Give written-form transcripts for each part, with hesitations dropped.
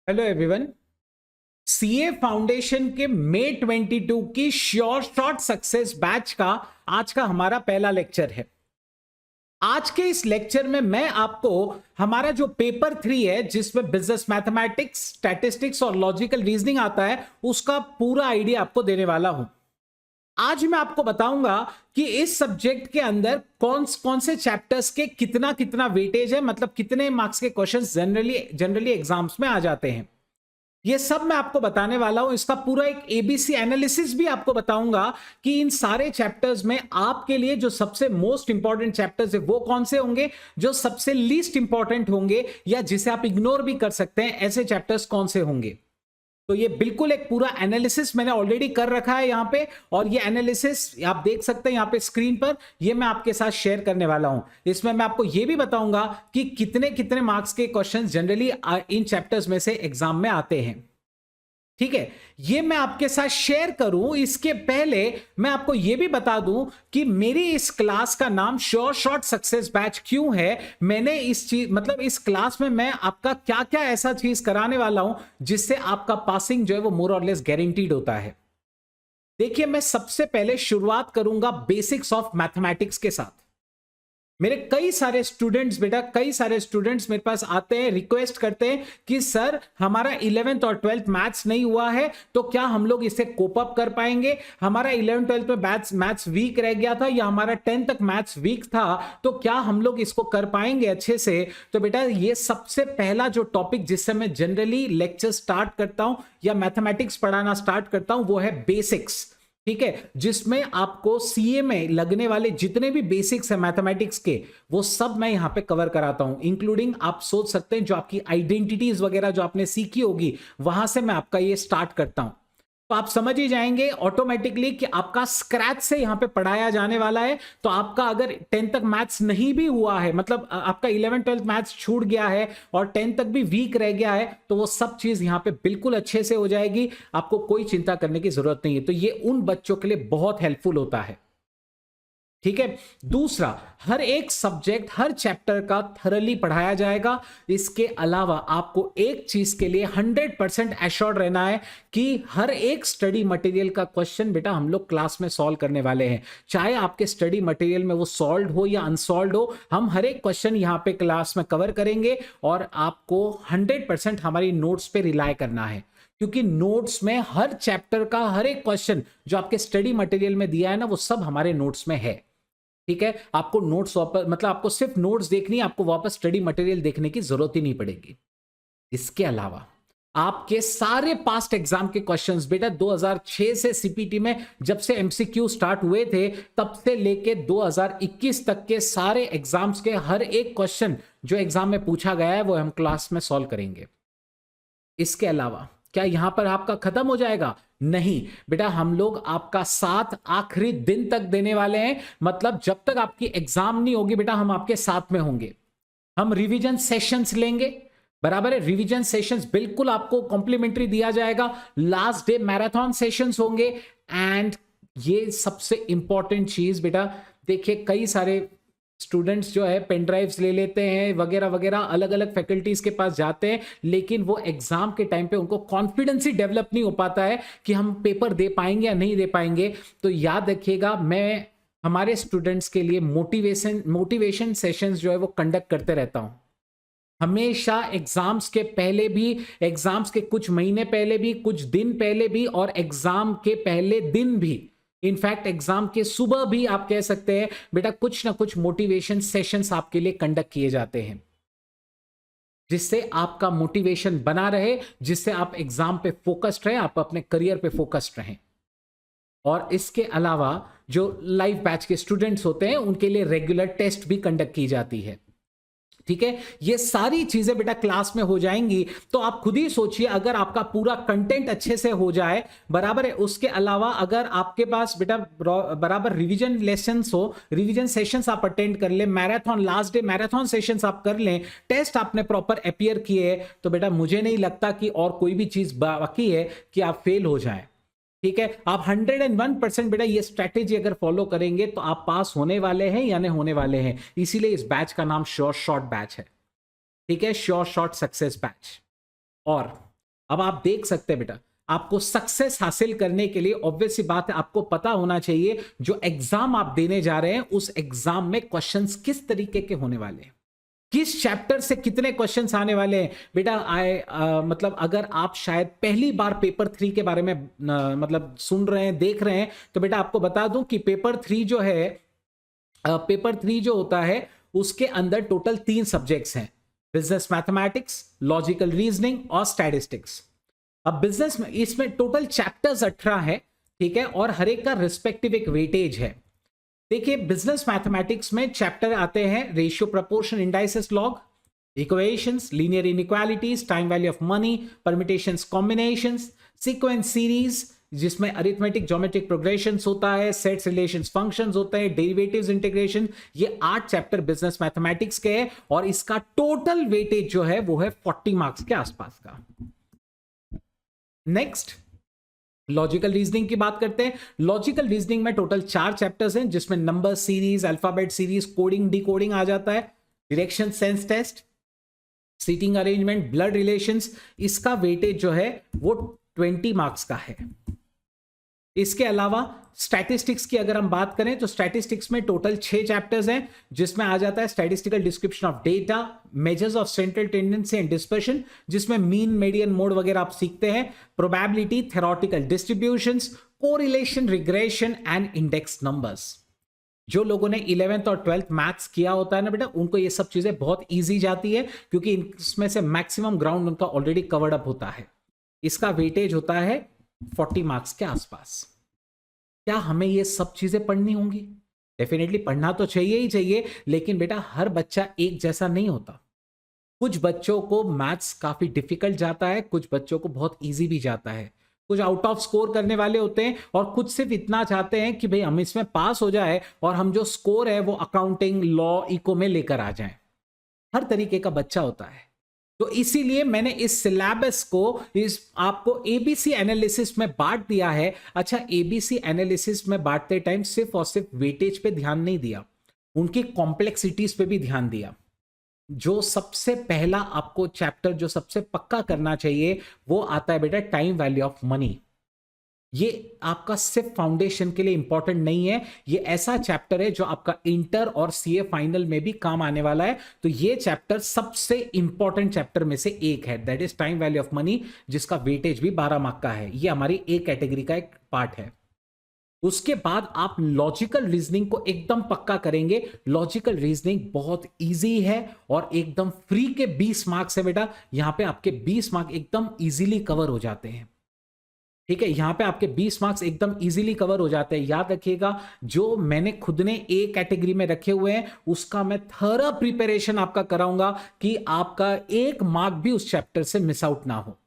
Hello everyone. CA foundation के मई 22 की sure shot success batch का आज का हमारा पहला लेक्चर है। आज के इस लेक्चर में मैं आपको हमारा जो पेपर 3 है जिसमें बिजनेस मैथमेटिक्स, स्टैटिस्टिक्स और लॉजिकल रीजनिंग आता है उसका पूरा आइडिया आपको देने वाला हूं। आज मैं आपको बताऊंगा कि इस सब्जेक्ट के अंदर कौन कौन से चैप्टर्स के कितना कितना वेटेज है, मतलब कितने मार्क्स के क्वेश्चंस जनरली एग्जाम्स में आ जाते हैं। ये सब मैं आपको बताने वाला हूं। इसका पूरा एक एबीसी एनालिसिस भी आपको बताऊंगा कि इन सारे चैप्टर्स में आपके लिए जो सबसे मोस्ट इंपॉर्टेंट चैप्टर्स है वो कौन से होंगे, जो सबसे लीस्ट इंपॉर्टेंट होंगे या जिसे आप इग्नोर भी कर सकते हैं, ऐसे चैप्टर्स कौन से होंगे। तो ये बिल्कुल एक पूरा एनालिसिस मैंने ऑलरेडी कर रखा है यहां पे, और ये एनालिसिस आप देख सकते हैं यहां पे स्क्रीन पर। ये मैं आपके साथ शेयर करने वाला हूं। इसमें मैं आपको ये भी बताऊंगा कि कितने कितने मार्क्स के क्वेश्चंस जनरली इन चैप्टर्स में से एग्जाम में आते हैं। ठीक है, ये मैं आपके साथ शेयर करूं इसके पहले मैं आपको यह भी बता दूं कि मेरी इस क्लास का नाम श्योर शॉट सक्सेस बैच क्यों है। मैंने इस चीज मतलब इस क्लास में मैं आपका क्या क्या ऐसा चीज कराने वाला हूं जिससे आपका पासिंग जो है वो मोर और लेस गारंटीड होता है। देखिए, मैं सबसे पहले शुरुआत करूंगा बेसिक्स ऑफ मैथमेटिक्स के साथ। मेरे कई सारे स्टूडेंट्स मेरे पास आते हैं, रिक्वेस्ट करते हैं कि सर हमारा 11th और 12th मैथ्स नहीं हुआ है, तो क्या हम लोग इसे कोप अप कर पाएंगे। हमारा 11th 12th में मैथ्स वीक रह गया था, या हमारा 10th तक मैथ्स वीक था, तो क्या हम लोग इसको कर पाएंगे अच्छे से। तो बेटा, ये सबसे पहला जो टॉपिक जिससे मैं जनरली लेक्चर स्टार्ट करता हूं या मैथमेटिक्स पढ़ाना स्टार्ट करता हूं वो है बेसिक्स। ठीक है, जिसमें आपको सीए में लगने वाले जितने भी बेसिक्स है मैथमेटिक्स के वो सब मैं यहां पे कवर कराता हूं, इंक्लूडिंग आप सोच सकते हैं जो आपकी आइडेंटिटीज वगैरह जो आपने सीखी होगी वहां से मैं आपका ये स्टार्ट करता हूं। तो आप समझ ही जाएंगे ऑटोमेटिकली कि आपका स्क्रैच से यहां पे पढ़ाया जाने वाला है। तो आपका अगर 10th तक मैथ्स नहीं भी हुआ है, मतलब आपका 11th 12th मैथ्स छूट गया है और 10th तक भी वीक रह गया है, तो वो सब चीज यहां पे बिल्कुल अच्छे से हो जाएगी। आपको कोई चिंता करने की जरूरत नहीं है। तो ये उन बच्चों के लिए बहुत हेल्पफुल होता है। ठीक है, दूसरा, हर एक सब्जेक्ट हर चैप्टर का थरली पढ़ाया जाएगा। इसके अलावा आपको एक चीज के लिए 100% एश्योर्ड रहना है कि हर एक स्टडी मटेरियल का क्वेश्चन बेटा हम लोग क्लास में सॉल्व करने वाले हैं। चाहे आपके स्टडी मटेरियल में वो सॉल्व हो या अनसॉल्व हो, हम हर एक क्वेश्चन यहां पे क्लास में कवर करेंगे और आपको 100% हमारी नोट्स पे रिलाय करना है, क्योंकि नोट्स में हर चैप्टर का हर एक क्वेश्चन जो आपके स्टडी मटेरियल में दिया है ना वो सब हमारे नोट्स में है। ठीक है, आपको नोट्स वापस मतलब आपको सिर्फ नोट्स देखनी है, आपको वापस स्टडी मटेरियल देखने की जरूरत ही नहीं पड़ेगी। इसके अलावा आपके सारे पास्ट एग्जाम के क्वेश्चंस बेटा 2006 से सीपीटी में जब से एमसीक्यू स्टार्ट हुए थे तब से लेके 2021 तक के सारे एग्जाम्स के हर एक क्वेश्चन जो एग्जाम में पूछा गया है वो हम क्लास में सॉल्व करेंगे। इसके अलावा क्या यहां पर आपका खत्म हो जाएगा? नहीं बेटा, हम लोग आपका साथ आखिरी दिन तक देने वाले हैं। मतलब जब तक आपकी एग्जाम नहीं होगी बेटा हम आपके साथ में होंगे। हम रिवीजन सेशंस लेंगे, बराबर है। रिवीजन सेशंस बिल्कुल आपको कॉम्प्लीमेंट्री दिया जाएगा। लास्ट डे मैराथन सेशंस होंगे। एंड ये सबसे इंपॉर्टेंट चीज बेटा, देखिए कई सारे स्टूडेंट्स जो है पेन ड्राइव्स ले लेते हैं वगैरह वगैरह, अलग अलग फैकल्टीज के पास जाते हैं, लेकिन वो एग्जाम के टाइम पे उनको कॉन्फिडेंस ही डेवलप नहीं हो पाता है कि हम पेपर दे पाएंगे या नहीं दे पाएंगे। तो याद रखिएगा, मैं हमारे स्टूडेंट्स के लिए मोटिवेशन सेशंस जो है वो कंडक्ट करते रहता हूं हमेशा। एग्जाम्स के पहले भी, एग्जाम्स के कुछ महीने पहले भी, कुछ दिन पहले भी, और एग्जाम के पहले दिन भी, इनफैक्ट एग्जाम के सुबह भी आप कह सकते हैं बेटा कुछ ना कुछ मोटिवेशन सेशंस आपके लिए कंडक्ट किए जाते हैं, जिससे आपका मोटिवेशन बना रहे, जिससे आप एग्जाम पे फोकस्ड रहे, आप अपने करियर पे फोकस्ड रहें। और इसके अलावा जो लाइव बैच के स्टूडेंट्स होते हैं उनके लिए रेगुलर टेस्ट भी कंडक्ट की जाती है। ठीक है, ये सारी चीजें बेटा क्लास में हो जाएंगी। तो आप खुद ही सोचिए, अगर आपका पूरा कंटेंट अच्छे से हो जाए, बराबर है, उसके अलावा अगर आपके पास बेटा बराबर रिवीजन लेसन्स हो, रिवीजन सेशंस आप अटेंड कर ले, marathon last day marathon sessions आप कर लें, टेस्ट आपने प्रॉपर अपियर किए, तो बेटा मुझे नहीं लगता कि और कोई भी चीज बाकी है कि आप फेल हो जाए। ठीक है, आप 101% बेटा ये स्ट्रैटेजी अगर फॉलो करेंगे तो आप पास होने वाले हैं या नहीं होने वाले हैं। इसीलिए इस बैच का नाम श्योर शॉट बैच है। ठीक है, श्योर शॉट सक्सेस बैच। और अब आप देख सकते हैं बेटा, आपको सक्सेस हासिल करने के लिए ऑब्वियस सी बात है आपको पता होना चाहिए जो एग्जाम आप देने जा रहे हैं उस एग्जाम में क्वेश्चंस किस तरीके के होने वाले हैं, किस चैप्टर से कितने क्वेश्चंस आने वाले हैं बेटा। मतलब अगर आप शायद पहली बार पेपर 3 के बारे में मतलब सुन रहे हैं, देख रहे हैं, तो बेटा आपको बता दूं कि पेपर 3 जो है, पेपर 3 जो होता है उसके अंदर टोटल 3 सब्जेक्ट्स हैं, बिजनेस मैथमेटिक्स, लॉजिकल रीजनिंग और स्टैटिस्टिक्स। अब बिजनेस में इसमें टोटल चैप्टर्स 18 है, ठीक है, और हर एक का रिस्पेक्टिव एक वेटेज है। देखिए बिजनेस मैथमेटिक्स में चैप्टर आते हैं ratio, proportion, indices, log, equations, linear inequalities, time value of money, permutations, combinations, sequence series जिसमें अरिथमेटिक ज्योमेट्रिक प्रोग्रेशंस होता है, सेट्स, रिलेशंस, फंक्शंस होते हैं, डेरिवेटिव्स, इंटीग्रेशन, ये 8 चैप्टर बिजनेस मैथमेटिक्स के हैं और इसका टोटल वेटेज जो है वो है 40 मार्क्स के आसपास का। नेक्स्ट लॉजिकल रीजनिंग की बात करते हैं। लॉजिकल रीजनिंग में टोटल 4 चैप्टर्स हैं जिसमें number series, alphabet series, coding, decoding आ जाता है, direction sense test, seating arrangement, blood relations. इसका वेटेज जो है वो 20 मार्क्स का है। इसके अलावा स्टैटिस्टिक्स की अगर हम बात करें तो स्टैटिस्टिक्स में टोटल 6 चैप्टर्स हैं जिसमें आ जाता है statistical description of data, measures of central tendency and dispersion जिसमें मीन, मीडियन, मोड वगैरह आप सीखते हैं, probability, theoretical distributions, correlation, regression and index numbers. जो लोगों ने 11th और 12th मैथ्स किया होता है ना बेटा, उनको ये सब चीजें बहुत ईजी जाती है क्योंकि इसमें से मैक्सिमम ग्राउंड उनका ऑलरेडी कवर्ड अप होता है। इसका वेटेज होता है 40 मार्क्स के आसपास। क्या हमें ये सब चीजें पढ़नी होंगी? डेफिनेटली पढ़ना तो चाहिए ही चाहिए, लेकिन बेटा हर बच्चा एक जैसा नहीं होता। कुछ बच्चों को मैथ्स काफी डिफिकल्ट जाता है, कुछ बच्चों को बहुत इजी भी जाता है, कुछ आउट ऑफ स्कोर करने वाले होते हैं और कुछ सिर्फ इतना चाहते हैं कि भाई हम इसमें पास हो जाए और हम जो स्कोर है वो अकाउंटिंग, लॉ, इको में लेकर आ जाएं। हर तरीके का बच्चा होता है। तो इसीलिए मैंने इस सिलेबस को आपको एबीसी एनालिसिस में बांट दिया है। अच्छा, एबीसी एनालिसिस में बांटते टाइम सिर्फ और सिर्फ वेटेज पे ध्यान नहीं दिया, उनकी कॉम्प्लेक्सिटीज पे भी ध्यान दिया। जो सबसे पहला आपको चैप्टर जो सबसे पक्का करना चाहिए वो आता है बेटा टाइम वैल्यू ऑफ मनी। ये आपका सिर्फ फाउंडेशन के लिए इंपॉर्टेंट नहीं है, ये ऐसा चैप्टर है जो आपका इंटर और सीए फाइनल में भी काम आने वाला है। तो ये चैप्टर सबसे इंपॉर्टेंट चैप्टर में से एक है, that is time value of money, जिसका वेटेज भी 12 मार्क का है। ये हमारी ए कैटेगरी का एक पार्ट है। उसके बाद आप लॉजिकल रीजनिंग को एकदम पक्का करेंगे। लॉजिकल रीजनिंग बहुत इजी है और एकदम फ्री के 20 मार्क्स है बेटा। यहां पे आपके 20 मार्क एकदम इजीली कवर हो जाते हैं, ठीक है। यहां पे आपके 20 मार्क्स एकदम इजीली कवर हो जाते हैं। याद रखिएगा, जो मैंने खुद ने ए कैटेगरी में रखे हुए हैं उसका मैं थोड़ा प्रिपरेशन आपका कराऊंगा कि आपका 1 मार्क भी उस चैप्टर से मिस आउट ना हो,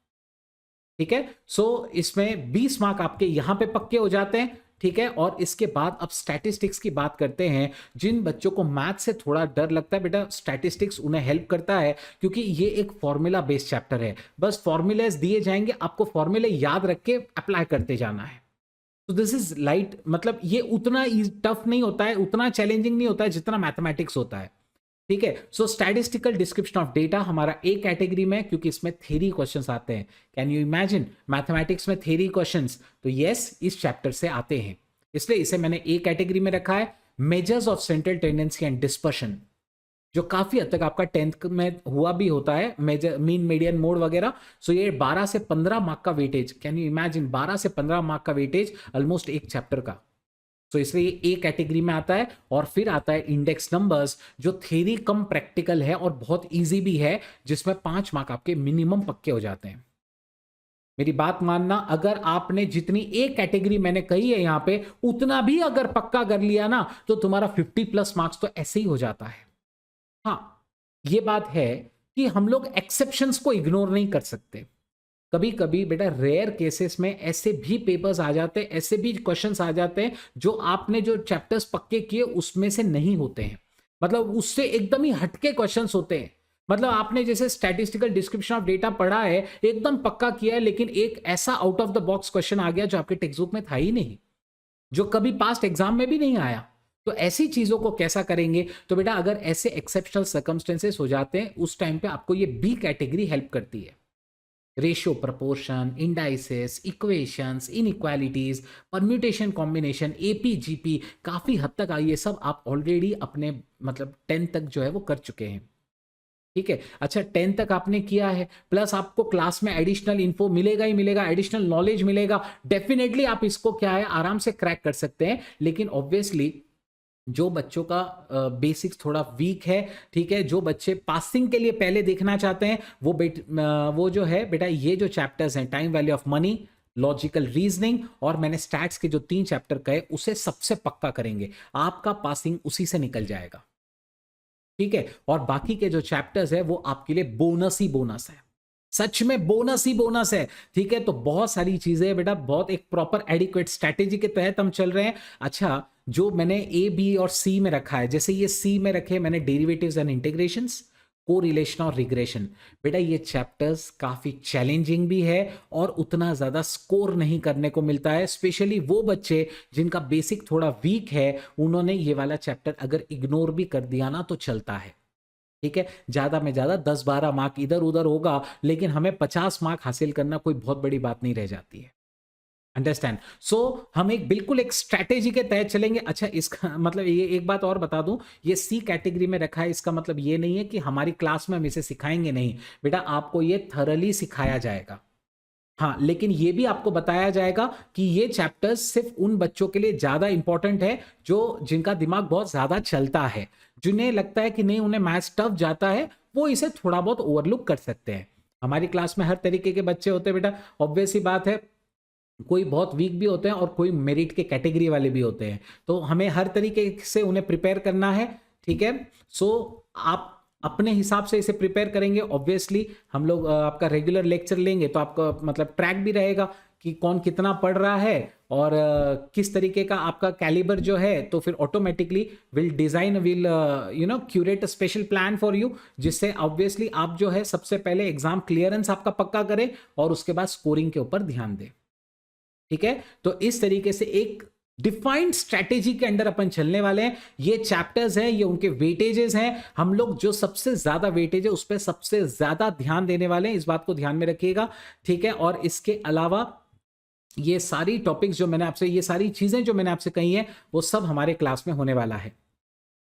ठीक है। सो इसमें 20 मार्क आपके यहां पे पक्के हो जाते हैं, ठीक है। और इसके बाद अब स्टैटिस्टिक्स की बात करते हैं। जिन बच्चों को मैथ से थोड़ा डर लगता है बेटा, स्टैटिस्टिक्स उन्हें हेल्प करता है क्योंकि ये एक फॉर्मूला बेस्ड चैप्टर है। बस फॉर्मूलाज दिए जाएंगे, आपको फॉर्मूले याद रख के अप्लाई करते जाना है। तो दिस इज लाइट, मतलब ये उतना टफ नहीं होता है, उतना चैलेंजिंग नहीं होता है जितना मैथमेटिक्स होता है, ठीक है। सो स्टैटिस्टिकल डिस्क्रिप्शन ऑफ डेटा हमारा ए कैटेगरी में, क्योंकि इसमें थ्योरी क्वेश्चंस आते हैं। कैन यू इमेजिन मैथमेटिक्स में थ्योरी क्वेश्चंस? तो यस, इस चैप्टर से आते हैं, इसलिए इसे मैंने ए कैटेगरी में रखा है। Measures of central tendency and dispersion, जो काफी हद तक आपका 10th में हुआ भी होता है, मेजर, मीन, मीडियन, मोड वगैरह। सो ये 12 से 15 मार्क का वेटेज, कैन यू इमेजिन 12 से 15 मार्क का वेटेज ऑलमोस्ट एक चैप्टर का। तो इसलिए ए कैटेगरी में आता है। और फिर आता है इंडेक्स नंबर्स, जो थ्योरी कम प्रैक्टिकल है और बहुत इजी भी है, जिसमें 5 मार्क आपके मिनिमम पक्के हो जाते हैं। मेरी बात मानना, अगर आपने जितनी ए कैटेगरी मैंने कही है यहां पे उतना भी अगर पक्का कर लिया ना तो तुम्हारा 50+ मार्क्स तो ऐसे ही हो जाता है। हाँ, ये बात है कि हम लोग एक्सेप्शंस को इग्नोर नहीं कर सकते। कभी कभी बेटा रेयर केसेस में ऐसे भी पेपर्स आ जाते हैं, ऐसे भी क्वेश्चंस आ जाते हैं जो आपने जो चैप्टर्स पक्के किए उसमें से नहीं होते हैं, मतलब उससे एकदम ही हटके क्वेश्चंस होते हैं। मतलब आपने जैसे स्टैटिस्टिकल डिस्क्रिप्शन ऑफ डेटा पढ़ा है, एकदम पक्का किया है, लेकिन एक ऐसा out of the box question आ गया जो आपके टेक्स्ट बुक में था ही नहीं, जो कभी पास्ट एग्जाम में भी नहीं आया। तो ऐसी चीजों को कैसा करेंगे? तो बेटा अगर ऐसे एक्सेप्शनल सर्कमस्टेंसेस हो जाते हैं उस टाइम पे आपको ये बी कैटेगरी हेल्प करती है। Ratio, proportion, indices, equations, inequalities, permutation, combination, AP GP, काफी हद तक ये सब आप ऑलरेडी अपने मतलब 10 तक जो है वो कर चुके हैं। ठीक है, अच्छा 10 तक आपने किया है, प्लस आपको क्लास में एडिशनल इन्फो मिलेगा ही मिलेगा, एडिशनल नॉलेज मिलेगा, डेफिनेटली आप इसको क्या है आराम से क्रैक कर सकते हैं। लेकिन ऑब्वियसली जो बच्चों का बेसिक्स थोड़ा वीक है, ठीक है, जो बच्चे पासिंग के लिए पहले देखना चाहते हैं वो जो है बेटा ये जो चैप्टर्स हैं, time value of money, logical reasoning और मैंने स्टैट्स के जो 3 चैप्टर कहे उसे सबसे पक्का करेंगे, आपका पासिंग उसी से निकल जाएगा। ठीक है, और बाकी के जो चैप्टर्स है वो आपके लिए बोनस ही बोनस है, सच में बोनस ही बोनस है। ठीक है, तो बहुत सारी चीजें बेटा बहुत एक प्रॉपर एडिक्वेट स्ट्रैटेजी के तहत हम चल रहे हैं। अच्छा, जो मैंने ए बी और सी में रखा है, जैसे ये सी में रखे मैंने डेरिवेटिव्स एंड इंटीग्रेशंस, कोरिलेशन और रिग्रेशन, बेटा ये चैप्टर्स काफी चैलेंजिंग भी है और उतना ज्यादा स्कोर नहीं करने को मिलता है। स्पेशली वो बच्चे जिनका बेसिक थोड़ा वीक है, उन्होंने ये वाला चैप्टर अगर इग्नोर भी कर दिया ना तो चलता है। ठीक है, ज्यादा में ज्यादा 10-12 मार्क इधर उधर होगा, लेकिन हमें 50 मार्क हासिल करना कोई बहुत बड़ी बात नहीं रह जाती है। अंडरस्टैंड? सो हम एक बिल्कुल एक स्ट्रैटेजी के तहत चलेंगे। अच्छा, इसका मतलब ये एक बात और बता दूं, ये सी कैटेगरी में रखा है, इसका मतलब ये नहीं है कि हमारी क्लास में हम इसे सिखाएंगे नहीं, बेटा आपको ये थरली सिखाया जाएगा। हाँ, लेकिन ये भी आपको बताया जाएगा कि ये चैप्टर्स सिर्फ उन बच्चों के लिए ज्यादा इंपॉर्टेंट है जो जिनका दिमाग बहुत ज्यादा चलता है, जिन्हें लगता है कि नहीं उन्हें मैथ्स टफ जाता है, वो इसे थोड़ा बहुत ओवरलुक कर सकते हैं। हमारी क्लास में हर तरीके के बच्चे होते हैं बेटा, ऑब्वियस सी बात है, कोई बहुत वीक भी होते हैं और कोई मेरिट के कैटेगरी वाले भी होते हैं, तो हमें हर तरीके से उन्हें प्रिपेयर करना है। ठीक है, सो आप अपने हिसाब से इसे प्रिपेयर करेंगे। ऑब्वियसली हम लोग आपका रेगुलर लेक्चर लेंगे तो आपका मतलब ट्रैक भी रहेगा कि कौन कितना पढ़ रहा है और किस तरीके का आपका कैलिबर जो है, तो फिर automatically will curate a special plan for you, जिससे ऑब्वियसली आप जो है सबसे पहले एग्जाम क्लियरेंस आपका पक्का करें और उसके बाद स्कोरिंग के ऊपर ध्यान दें। ठीक है, तो इस तरीके से एक डिफाइंड स्ट्रैटेजी के अंडर अपन चलने वाले हैं। ये चैप्टर्स हैं, ये उनके वेटेजेस हैं, हम लोग जो सबसे ज्यादा वेटेज है उस पर सबसे ज्यादा ध्यान देने वाले हैं, इस बात को ध्यान में रखिएगा। ठीक है, और इसके अलावा ये सारी टॉपिक्स जो मैंने आपसे, ये सारी चीजें जो मैंने आपसे कही हैं, वो सब हमारे क्लास में होने वाला है।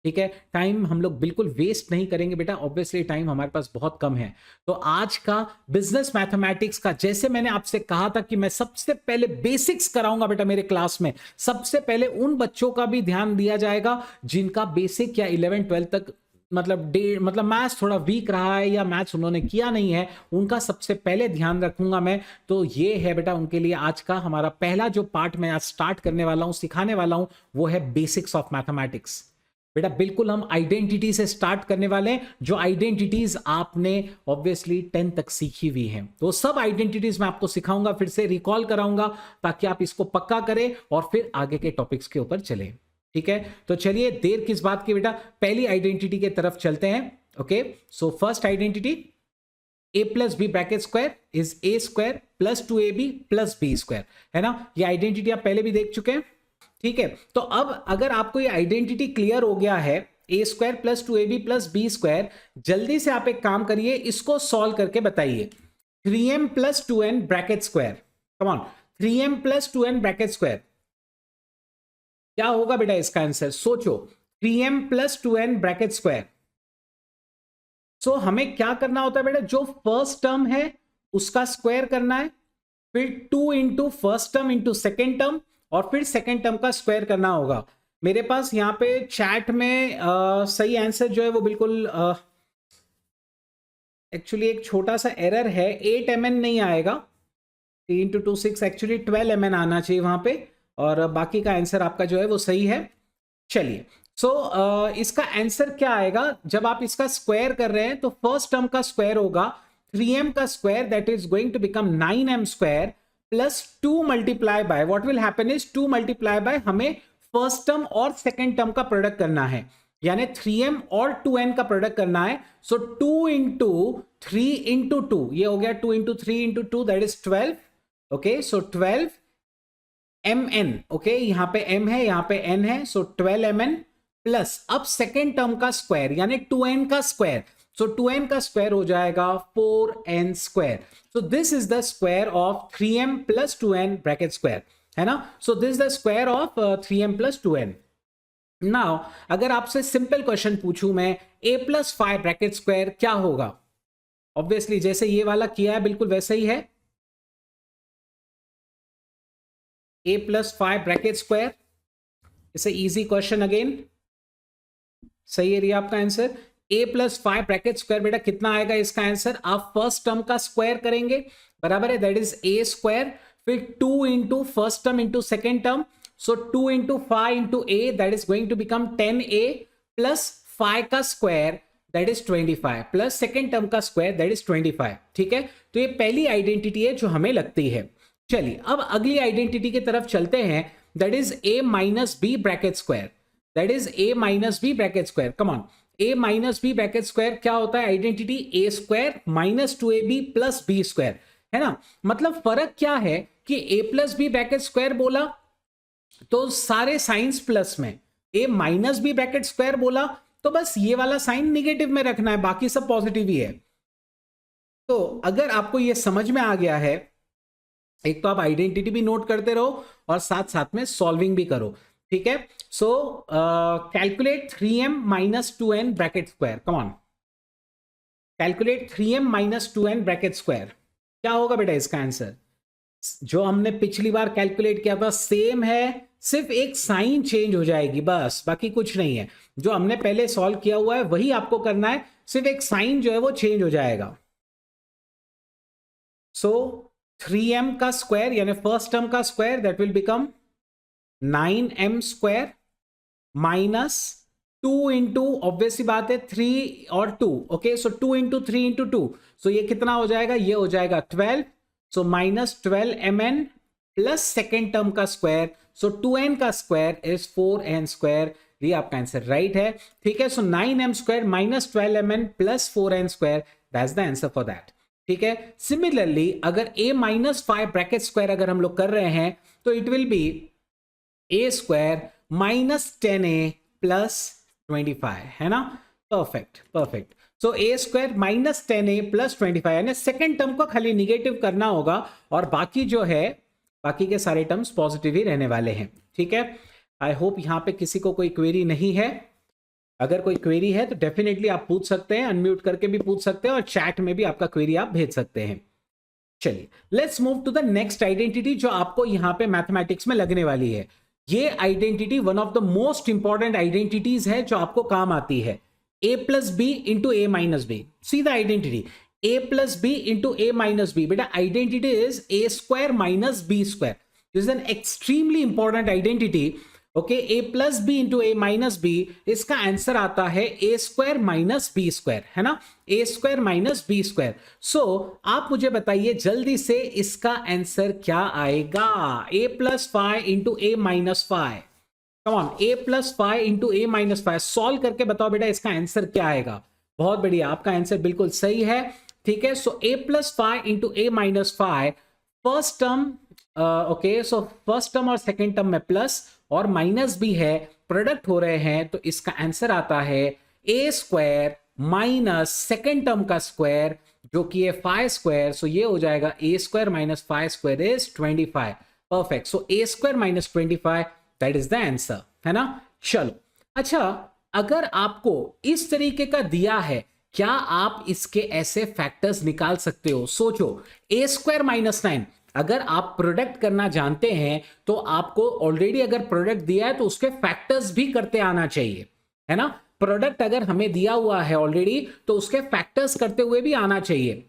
ठीक है, टाइम हम लोग बिल्कुल वेस्ट नहीं करेंगे बेटा, ऑब्वियसली टाइम हमारे पास बहुत कम है। तो आज का बिजनेस मैथमेटिक्स का, जैसे मैंने आपसे कहा था कि मैं सबसे पहले बेसिक्स कराऊंगा बेटा मेरे क्लास में, सबसे पहले उन बच्चों का भी ध्यान दिया जाएगा जिनका बेसिक या 11-12 तक मतलब मैथ्स थोड़ा वीक रहा है या मैथ्स उन्होंने किया नहीं है, उनका सबसे पहले ध्यान रखूंगा मैं। तो ये है बेटा उनके लिए आज का हमारा पहला जो पार्ट मैं आज स्टार्ट करने वाला हूं, सिखाने वाला हूं, वो है बेसिक्स ऑफ मैथमेटिक्स। बेटा बिल्कुल हम आइडेंटिटी से स्टार्ट करने वाले हैं, जो आइडेंटिटीज आपने ऑब्वियसली 10 तक सीखी हुई हैं, तो सब आइडेंटिटीज मैं आपको सिखाऊंगा, फिर से रिकॉल कराऊंगा ताकि आप इसको पक्का करें और फिर आगे के टॉपिक्स के ऊपर चले। ठीक है, तो चलिए देर किस बात की बेटा, पहली आइडेंटिटी के तरफ चलते हैं। Okay, so first identity, a plus b bracket square is a square plus 2ab plus b square, है ना। ये आइडेंटिटी आप पहले भी देख चुके हैं। ठीक है, तो अब अगर आपको ये आइडेंटिटी क्लियर हो गया है, a square plus 2ab plus b square, जल्दी से आप एक काम करिए, इसको सॉल्व करके बताइए। 3m plus 2n bracket square, come on, 3m plus 2n bracket square, क्या होगा बेटा इसका आंसर, सोचो। 3m plus 2n bracket square, सो हमें क्या करना होता है बेटा, जो फर्स्ट टर्म है उसका स्क्वायर करना है, फिर 2 into first term into second term, और फिर सेकेंड टर्म का स्क्वायर करना होगा। मेरे पास यहाँ पे चैट में सही आंसर जो है वो बिल्कुल एक्चुअली एक छोटा सा एरर है, 8mn नहीं आएगा, 3 इंटू 2 6, एक्चुअली 12mn आना चाहिए वहां पे, और बाकी का आंसर आपका जो है वो सही है। चलिए, सो इसका आंसर क्या आएगा, जब आप इसका स्क्वायर कर रहे हैं तो फर्स्ट टर्म का स्क्वायर होगा 3m का square, that is going to become 9m square plus 2 multiply by, what will happen is 2 multiply by, हमें फर्स्ट टर्म और सेकेंड टर्म का प्रोडक्ट करना है, यानी 3m और 2n का प्रोडक्ट करना है। सो 2 इंटू 3 इंटू 2, ये हो गया 2 into 3 into 2, that is 12। Okay, so 12 mn, okay, यहां पे m है यहां पे n है, सो 12mn प्लस अब सेकेंड टर्म का स्क्वायर यानी 2n का स्क्वायर। सो 2n का स्क्वायर हो जाएगा 4n square. So this is the square of 3m plus 2n bracket square, है ना. सो this is the square of 3m plus 2n. Now अगर आपसे सिंपल क्वेश्चन पूछूं मैं, a प्लस 5 ब्रैकेट स्क्वायर क्या होगा? ऑब्वियसली जैसे ये वाला किया है बिल्कुल वैसा ही है. a plus 5 bracket square, it's a easy question again. सही है रिया आपका answer. a plus 5 bracket square बेटा कितना आएगा इसका आंसर? आप फर्स्ट टर्म का स्क्वायर करेंगे, बराबर है, दैट इज a स्क्वायर, फिर 2 into first term into second term. So 2 into 5 into a, that is going to become 10a plus 5 का square that is 25 plus second term का square that is 25. ठीक है, तो ये पहली आइडेंटिटी है जो हमें लगती है. चलिए अब अगली आइडेंटिटी की तरफ चलते हैं, that is a minus b bracket square. That is a minus b bracket square. Come on, a minus b bracket square क्या होता है? Identity a square minus 2ab plus b square, है ना. मतलब फर्क क्या है कि a plus b bracket square बोला तो सारे साइंस प्लस में, a minus b bracket square बोला तो बस ये वाला साइन निगेटिव में रखना है, बाकी सब पॉजिटिव ही है. तो अगर आपको ये समझ में आ गया है, एक तो आप आइडेंटिटी भी नोट करते रहो और साथ साथ में सॉल्विंग भी करो. ठीक है, सो calculate 3m minus 2n bracket square. Come on, calculate 3m minus 2n bracket square. क्या होगा बेटा इसका आंसर? जो हमने पिछली बार कैलकुलेट किया था सेम है, सिर्फ एक साइन चेंज हो जाएगी बस, बाकी कुछ नहीं है. जो हमने पहले सॉल्व किया हुआ है वही आपको करना है, सिर्फ एक साइन जो है वो चेंज हो जाएगा. सो 3m का स्क्वायर यानी फर्स्ट टर्म का square that will become 9m square minus 2 into, obviously बात है 3 और 2. ओके, सो 2 इंटू 3 इंटू 2, सो ये कितना हो जाएगा? ये हो जाएगा 12. So minus 12mn plus second term का स्क्वायर, सो 2n का स्क्वायर इज 4n स्क्वायर. ये आपका आंसर राइट है. ठीक है, सो 9m square minus 12mn plus 4n square, that's the answer for that. ठीक है, सिमिलरली अगर a माइनस 5 ब्रैकेट स्क्वायर अगर हम लोग कर रहे हैं तो it will be a square minus 10a plus 25, है ना. Perfect perfect. So a square minus 10a plus 25, यानी सेकेंड टर्म को खाली निगेटिव करना होगा और बाकी जो है, बाकी के सारे टर्म्स पॉजिटिव ही रहने वाले हैं. ठीक है, आई होप यहां पे किसी को कोई क्वेरी नहीं है. अगर कोई क्वेरी है तो डेफिनेटली आप पूछ सकते हैं, अनम्यूट करके भी पूछ सकते हैं और चैट में भी आपका क्वेरी आप भेज सकते हैं. चलिए let's move to the next identity जो आपको यहां पे मैथमेटिक्स में लगने वाली है. ये identity one of the most important identities है जो आपको काम आती है. a plus B into A minus B. See the identity a plus B into A minus B. बेटा identity is a square minus B square. This is an extremely important identity. Okay, a plus B into A minus B, इसका answer आता है a square minus B square, है ना. a square minus B square. So आप मुझे बताइए जल्दी से इसका आंसर क्या आएगा? a plus 5 into A minus 5. Come on, a plus 5 into A minus 5. Solve करके बताओ बेटा इसका आंसर क्या आएगा. बहुत बढ़िया, आपका आंसर बिल्कुल सही है. ठीक है, सो a plus 5 into A minus 5, first term, okay, so first term और सेकेंड टर्म में प्लस और माइनस भी है, प्रोडक्ट हो रहे हैं, तो इसका आंसर आता है a square minus second term का स्क्वायर जो कि है 5 स्क्वायर. सो ये हो जाएगा a square minus 5 square is 25. Perfect. So a square minus 25, that is the answer, है ना. चलो अच्छा, अगर आपको इस तरीके का दिया है, क्या आप इसके ऐसे फैक्टर्स निकाल सकते हो? सोचो, a स्क्वायर माइनस 9, अगर आप प्रोडक्ट करना जानते हैं तो आपको ऑलरेडी अगर प्रोडक्ट दिया है तो उसके फैक्टर्स भी करते आना चाहिए, है ना. प्रोडक्ट अगर हमें दिया हुआ है ऑलरेडी तो उसके फैक्टर्स करते हुए भी आना चाहिए.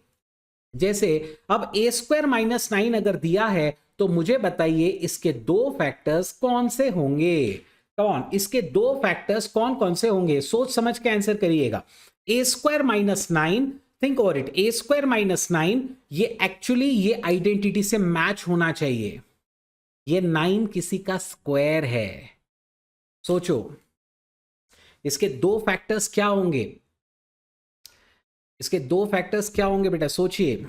जैसे अब a स्क्वायर माइनस 9 अगर दिया है तो मुझे बताइए इसके दो फैक्टर्स कौन से होंगे. कौन, इसके दो फैक्टर्स कौन कौन से होंगे? सोच समझ के आंसर करिएगा. a square minus 9, think over it, a square minus 9, ये एक्चुअली ये आइडेंटिटी से मैच होना चाहिए. ये 9 किसी का स्क्वायर है. सोचो इसके दो फैक्टर्स क्या होंगे? इसके दो फैक्टर्स क्या होंगे बेटा, सोचिए.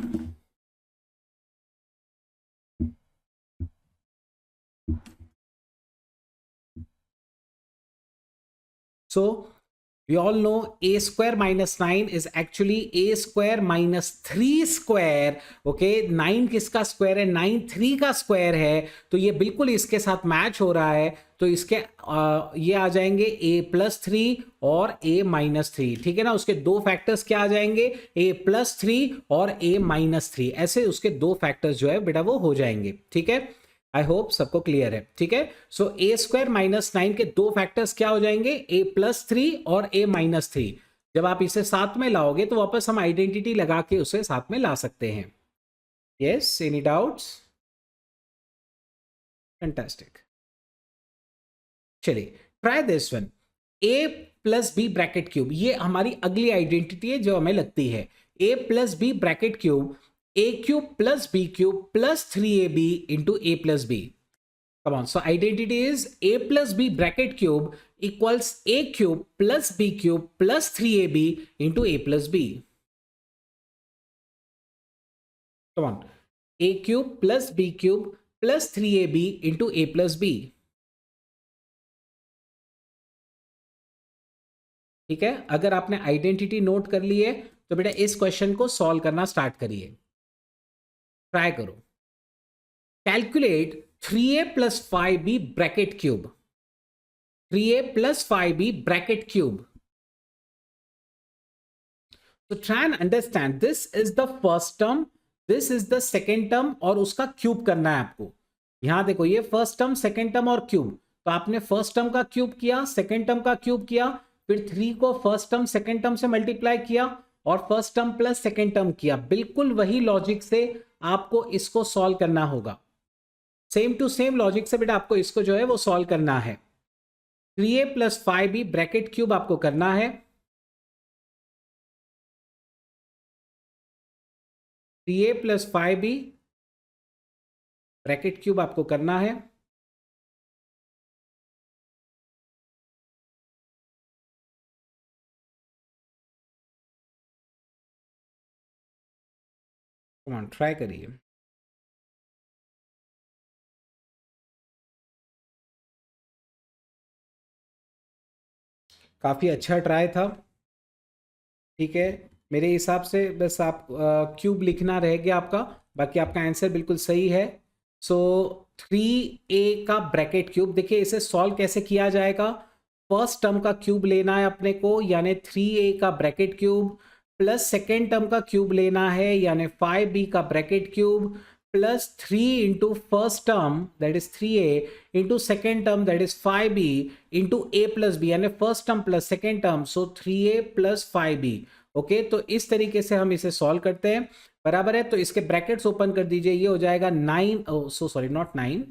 सो we all know a square minus 9 is actually a square minus 3 square. Okay 9 किसका स्क्वायर है? 9 3 का स्क्वायर है, तो ये बिल्कुल इसके साथ मैच हो रहा है। तो इसके ये आ जाएंगे a+3 और a-3, ठीक है ना। उसके दो फैक्टर्स क्या आ जाएंगे? a+3 और a-3, ऐसे उसके दो फैक्टर्स जो है बेटा वो हो जाएंगे, ठीक है। आई होप सबको क्लियर है, ठीक है। सो a² माइनस 9 के दो फैक्टर्स क्या हो जाएंगे? a+3 और a-3। जब आप इसे साथ में लाओगे तो वापस हम आइडेंटिटी लगा के उसे साथ में ला सकते हैं। Yes, any doubts? फैंटास्टिक। चलिए try this one, a+b bracket cube. ये हमारी अगली आइडेंटिटी है जो हमें लगती है। a+b bracket cube, a³ + b³ + 3ab into a+b. Come on, so identity is a+b bracket cube equals a³ + b³ + 3ab into a+b. Come on, a³ + b³ + 3ab into a+b. ठीक है, अगर आपने आइडेंटिटी नोट कर ली है तो बेटा इस question को सॉल्व करना स्टार्ट करिए, ट्राई करो। Calculate 3a + 5b bracket cube, 3a + 5b bracket cube. तो try and understand, this is the first term, this is the second term, और उसका क्यूब करना है आपको। यहां देखो, ये फर्स्ट टर्म, सेकेंड टर्म और क्यूब। तो आपने फर्स्ट टर्म का क्यूब किया, सेकेंड टर्म का क्यूब किया, फिर 3 को फर्स्ट टर्म सेकेंड टर्म से मल्टीप्लाई किया और first term plus second term किया। बिल्कुल वही लॉजिक से आपको इसको सॉल्व करना होगा, सेम टू सेम लॉजिक से बेटा आपको इसको जो है वो सॉल्व करना है। 3a + 5b ब्रैकेट क्यूब आपको करना है, 3a + 5b ब्रैकेट क्यूब आपको करना है। कम ऑन, ट्राई करिए। काफी अच्छा ट्राई था, ठीक है। मेरे हिसाब से बस आप क्यूब लिखना रह गया आपका, बाकी आपका आंसर बिल्कुल सही है। सो 3a का ब्रैकेट क्यूब, देखिए इसे सॉल्व कैसे किया जाएगा। फर्स्ट टर्म का क्यूब लेना है अपने को, यानी 3a का bracket cube, plus second term का क्यूब लेना है यानी 5b का bracket cube, plus 3 into first term that is 3a into second term that is 5b into a+b, यानी first term plus second term, so 3a + 5b। Okay, तो इस तरीके से हम इसे सॉल्व करते हैं, बराबर है। तो इसके ब्रैकेट्स ओपन कर दीजिए, ये हो जाएगा 9, सो सॉरी नॉट 9,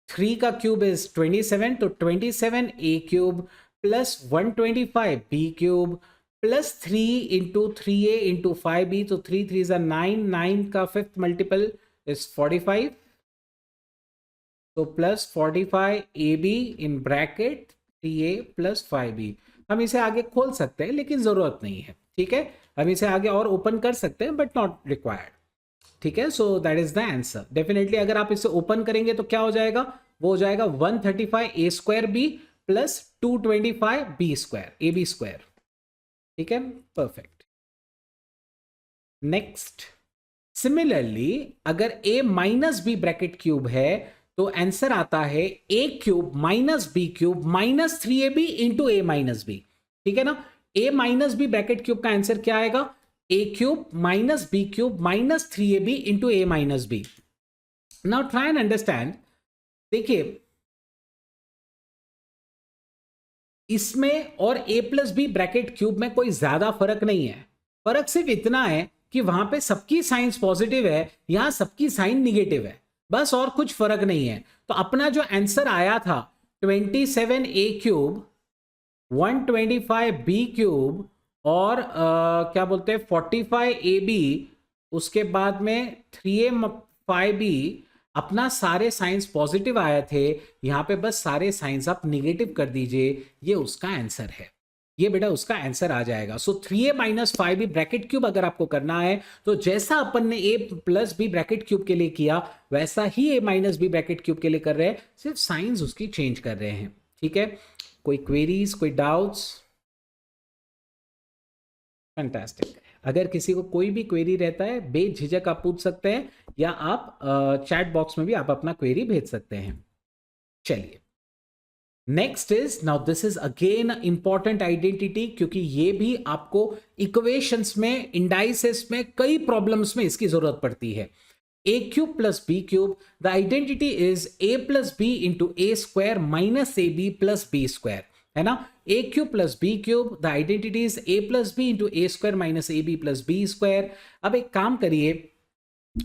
3 का क्यूब इज 27, तो 27a³ plus 125b³ plus 3 into 3a into 5b, तो 3 3 is 9, 9 का फिफ्थ मल्टीपल इज 45, तो plus 45ab in bracket 3a + 5b। हम इसे आगे खोल सकते हैं लेकिन जरूरत नहीं है, ठीक है। हम इसे आगे और ओपन कर सकते हैं बट नॉट रिक्वायर्ड, ठीक है। सो that is the answer. Definitely अगर आप इसे ओपन करेंगे तो क्या हो जाएगा? वो हो जाएगा 135a² प्लस 225b², ab², ठीक है, परफेक्ट। नेक्स्ट, सिमिलरली अगर a-b ब्रैकेट क्यूब है तो आंसर आता है a³ - b³ - 3ab into a-b, ठीक है ना। a-b ब्रैकेट क्यूब का आंसर क्या आएगा? a³ - b³ - 3ab into a-b। Now try and understand, देखिए इसमें और a+b ब्रैकेट क्यूब में कोई ज्यादा फर्क नहीं है। फर्क सिर्फ इतना है कि वहां पे सबकी साइंस पॉजिटिव है, यहां सबकी साइन निगेटिव है, बस, और कुछ फर्क नहीं है। तो अपना जो आंसर आया था 27a³ 125b³ और क्या बोलते हैं 45ab, उसके बाद में 3a-5b, अपना सारे साइंस पॉजिटिव आए थे, यहां पे बस सारे साइंस आप निगेटिव कर दीजिए, ये उसका आंसर है। ये बेटा उसका आंसर आ जाएगा। सो 3a - 5b ब्रैकेट क्यूब अगर आपको करना है तो जैसा अपन ने a+b ब्रैकेट क्यूब के लिए किया वैसा ही a-b ब्रैकेट क्यूब के लिए कर रहे हैं, सिर्फ साइंस उसकी चेंज कर रहे हैं, ठीक है। कोई क्वेरीज, कोई डाउट्स? फैंटास्टिक। अगर किसी को कोई भी क्वेरी रहता है बेझिझक आप पूछ सकते हैं, या आप चैट बॉक्स में भी आप अपना क्वेरी भेज सकते हैं। चलिए next is, now this is again important identity, क्योंकि ये भी आपको इक्वेशंस में, इंडाइसेस में, कई प्रॉब्लम्स में इसकी जरूरत पड़ती है। a cube plus b cube, the identity is a plus b into a square minus ab plus b square, है ना। a cube plus b cube, the identity is a plus b into a square minus ab plus b square। अब एक काम करिए,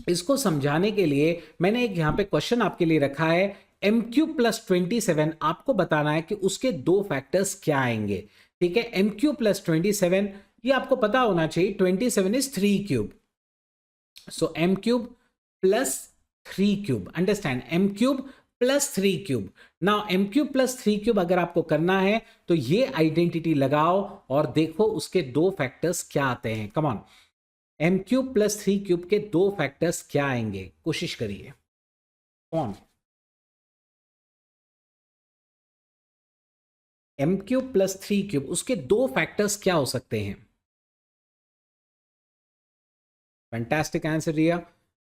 इसको समझाने के लिए मैंने एक यहां पे क्वेश्चन आपके लिए रखा है, m क्यूब प्लस 27, आपको बताना है कि उसके दो फैक्टर्स क्या आएंगे। ठीक है, m क्यूब प्लस 27, ये आपको पता होना चाहिए, 27 is 3 cube, so m cube plus 3 cube, understand, m cube plus 3 cube. Now m cube plus 3 cube अगर आपको करना है तो ये आइडेंटिटी लगाओ और देखो उसके दो फैक्टर्स क्या आते हैं। Come on, m cube plus 3 cube के दो फैक्टर्स क्या आएंगे, कोशिश करिए। कौन, m क्यूब प्लस 3 क्यूब, उसके दो फैक्टर्स क्या हो सकते हैं? फैंटास्टिक आंसर दिया,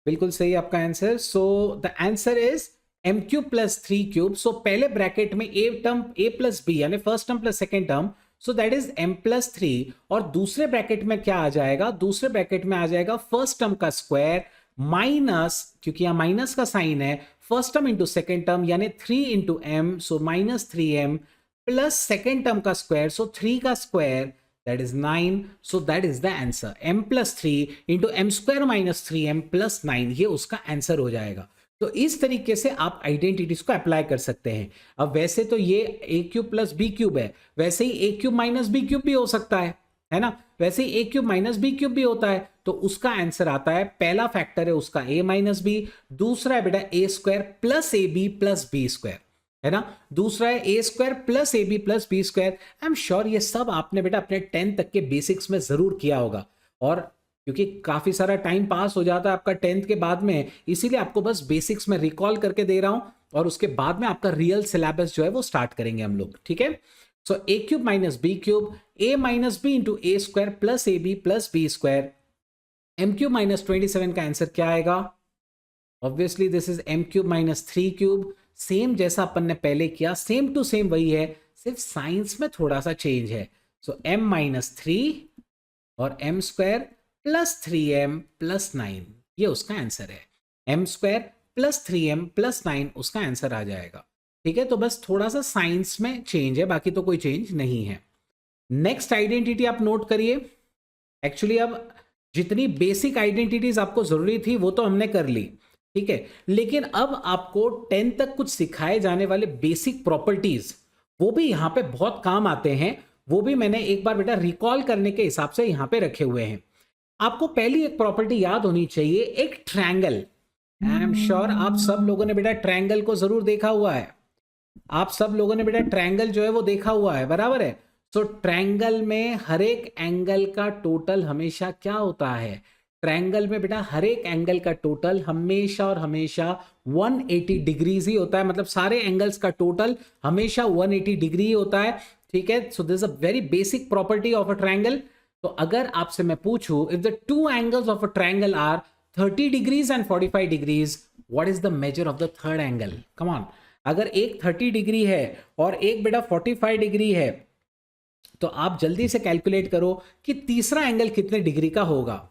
बिल्कुल सही आपका answer. So the answer is m cube plus 3 cube. So पहले ब्रैकेट में a term a plus b, यानी first term plus second term, so that is m plus 3, और दूसरे ब्रैकेट में क्या आ जाएगा, दूसरे ब्रैकेट में आ जाएगा फर्स्ट टर्म का स्क्वायर माइनस, क्योंकि यहां माइनस का साइन है, first term into second term यानी 3 into m, so minus 3m plus second term का स्क्वायर, सो 3 का square, that is 9, so that is the answer, m plus 3 into m square minus 3m plus 9, ये उसका answer हो जाएगा। तो इस तरीके से आप आइडेंटिटीज को अप्लाई कर सकते हैं। अब वैसे तो ये a cube plus b cube है, वैसे ही a cube minus b cube भी हो सकता है ना, वैसे ही a cube minus b cube भी होता है, तो उसका आंसर आता है, पहला फैक्टर है उसका a माइनस b, दूसरा है बेटा a square plus a b plus b square, है ना, दूसरा है a square plus a b plus b square. I am sure ये सब आपने बेटा अपने 10th तक के बेसिक्स में जरूर किया होगा, और क्योंकि काफी सारा टाइम पास हो जाता है आपका 10th के बाद में, इसीलिए आपको बस बेसिक्स में रिकॉल करके दे रहा हूं, और उसके बाद में आपका रियल सिलेबस जो है वो स्टार्ट करेंगे हम लोग। ठीक है, so a cube minus b cube, a minus b into a square plus a b plus b square, m cube minus 27 का आंसर क्या आएगा? Obviously this is m cube minus 3 cube, same जैसा अपन ने पहले किया, सेम टू सेम वही है, सिर्फ साइंस में थोड़ा सा चेंज है। सो m माइनस 3 और m square plus 3m plus 9, ये उसका आंसर है। m square plus 3m plus 9 उसका आंसर आ जाएगा। ठीक है, तो बस थोड़ा सा साइंस में चेंज है, बाकी तो कोई चेंज नहीं है। नेक्स्ट आइडेंटिटी आप नोट करिए। एक्चुअली अब जितनी बेसिक आइडेंटिटीज आपको जरूरी थी वो तो हमने कर ली, ठीक है, लेकिन अब आपको 10 तक कुछ सिखाए जाने वाले बेसिक प्रॉपर्टीज वो भी यहां पे बहुत काम आते हैं, वो भी मैंने एक बार बेटा रिकॉल करने के हिसाब से यहां पे रखे हुए हैं। आपको पहली एक प्रॉपर्टी याद होनी चाहिए, एक ट्रायंगल। आई एम श्योर आप सब लोगों ने बेटा ट्रायंगल को जरूर देखा हुआ है, आप सब लोगों ने बेटा ट्रायंगल जो है वो देखा हुआ है, बराबर है। सो ट्रायंगल में हर एक एंगल का टोटल हमेशा क्या होता है? ट्रायंगल में बेटा हर एक एंगल का टोटल हमेशा और हमेशा 180 डिग्रीज ही होता है, मतलब सारे एंगल्स का टोटल हमेशा 180 डिग्री होता है। ठीक है, so this is a very basic property of a triangle. तो अगर आपसे मैं पूछूं, if the two angles of a triangle are 30 degrees and 45 degrees, what is the measure of the third angle? Come on, अगर एक 30 degree है और एक बेटा 45 डिग्री है, तो आप जल्दी से कैलकुलेट करो कि तीसरा एंगल कितने डिग्री का होगा।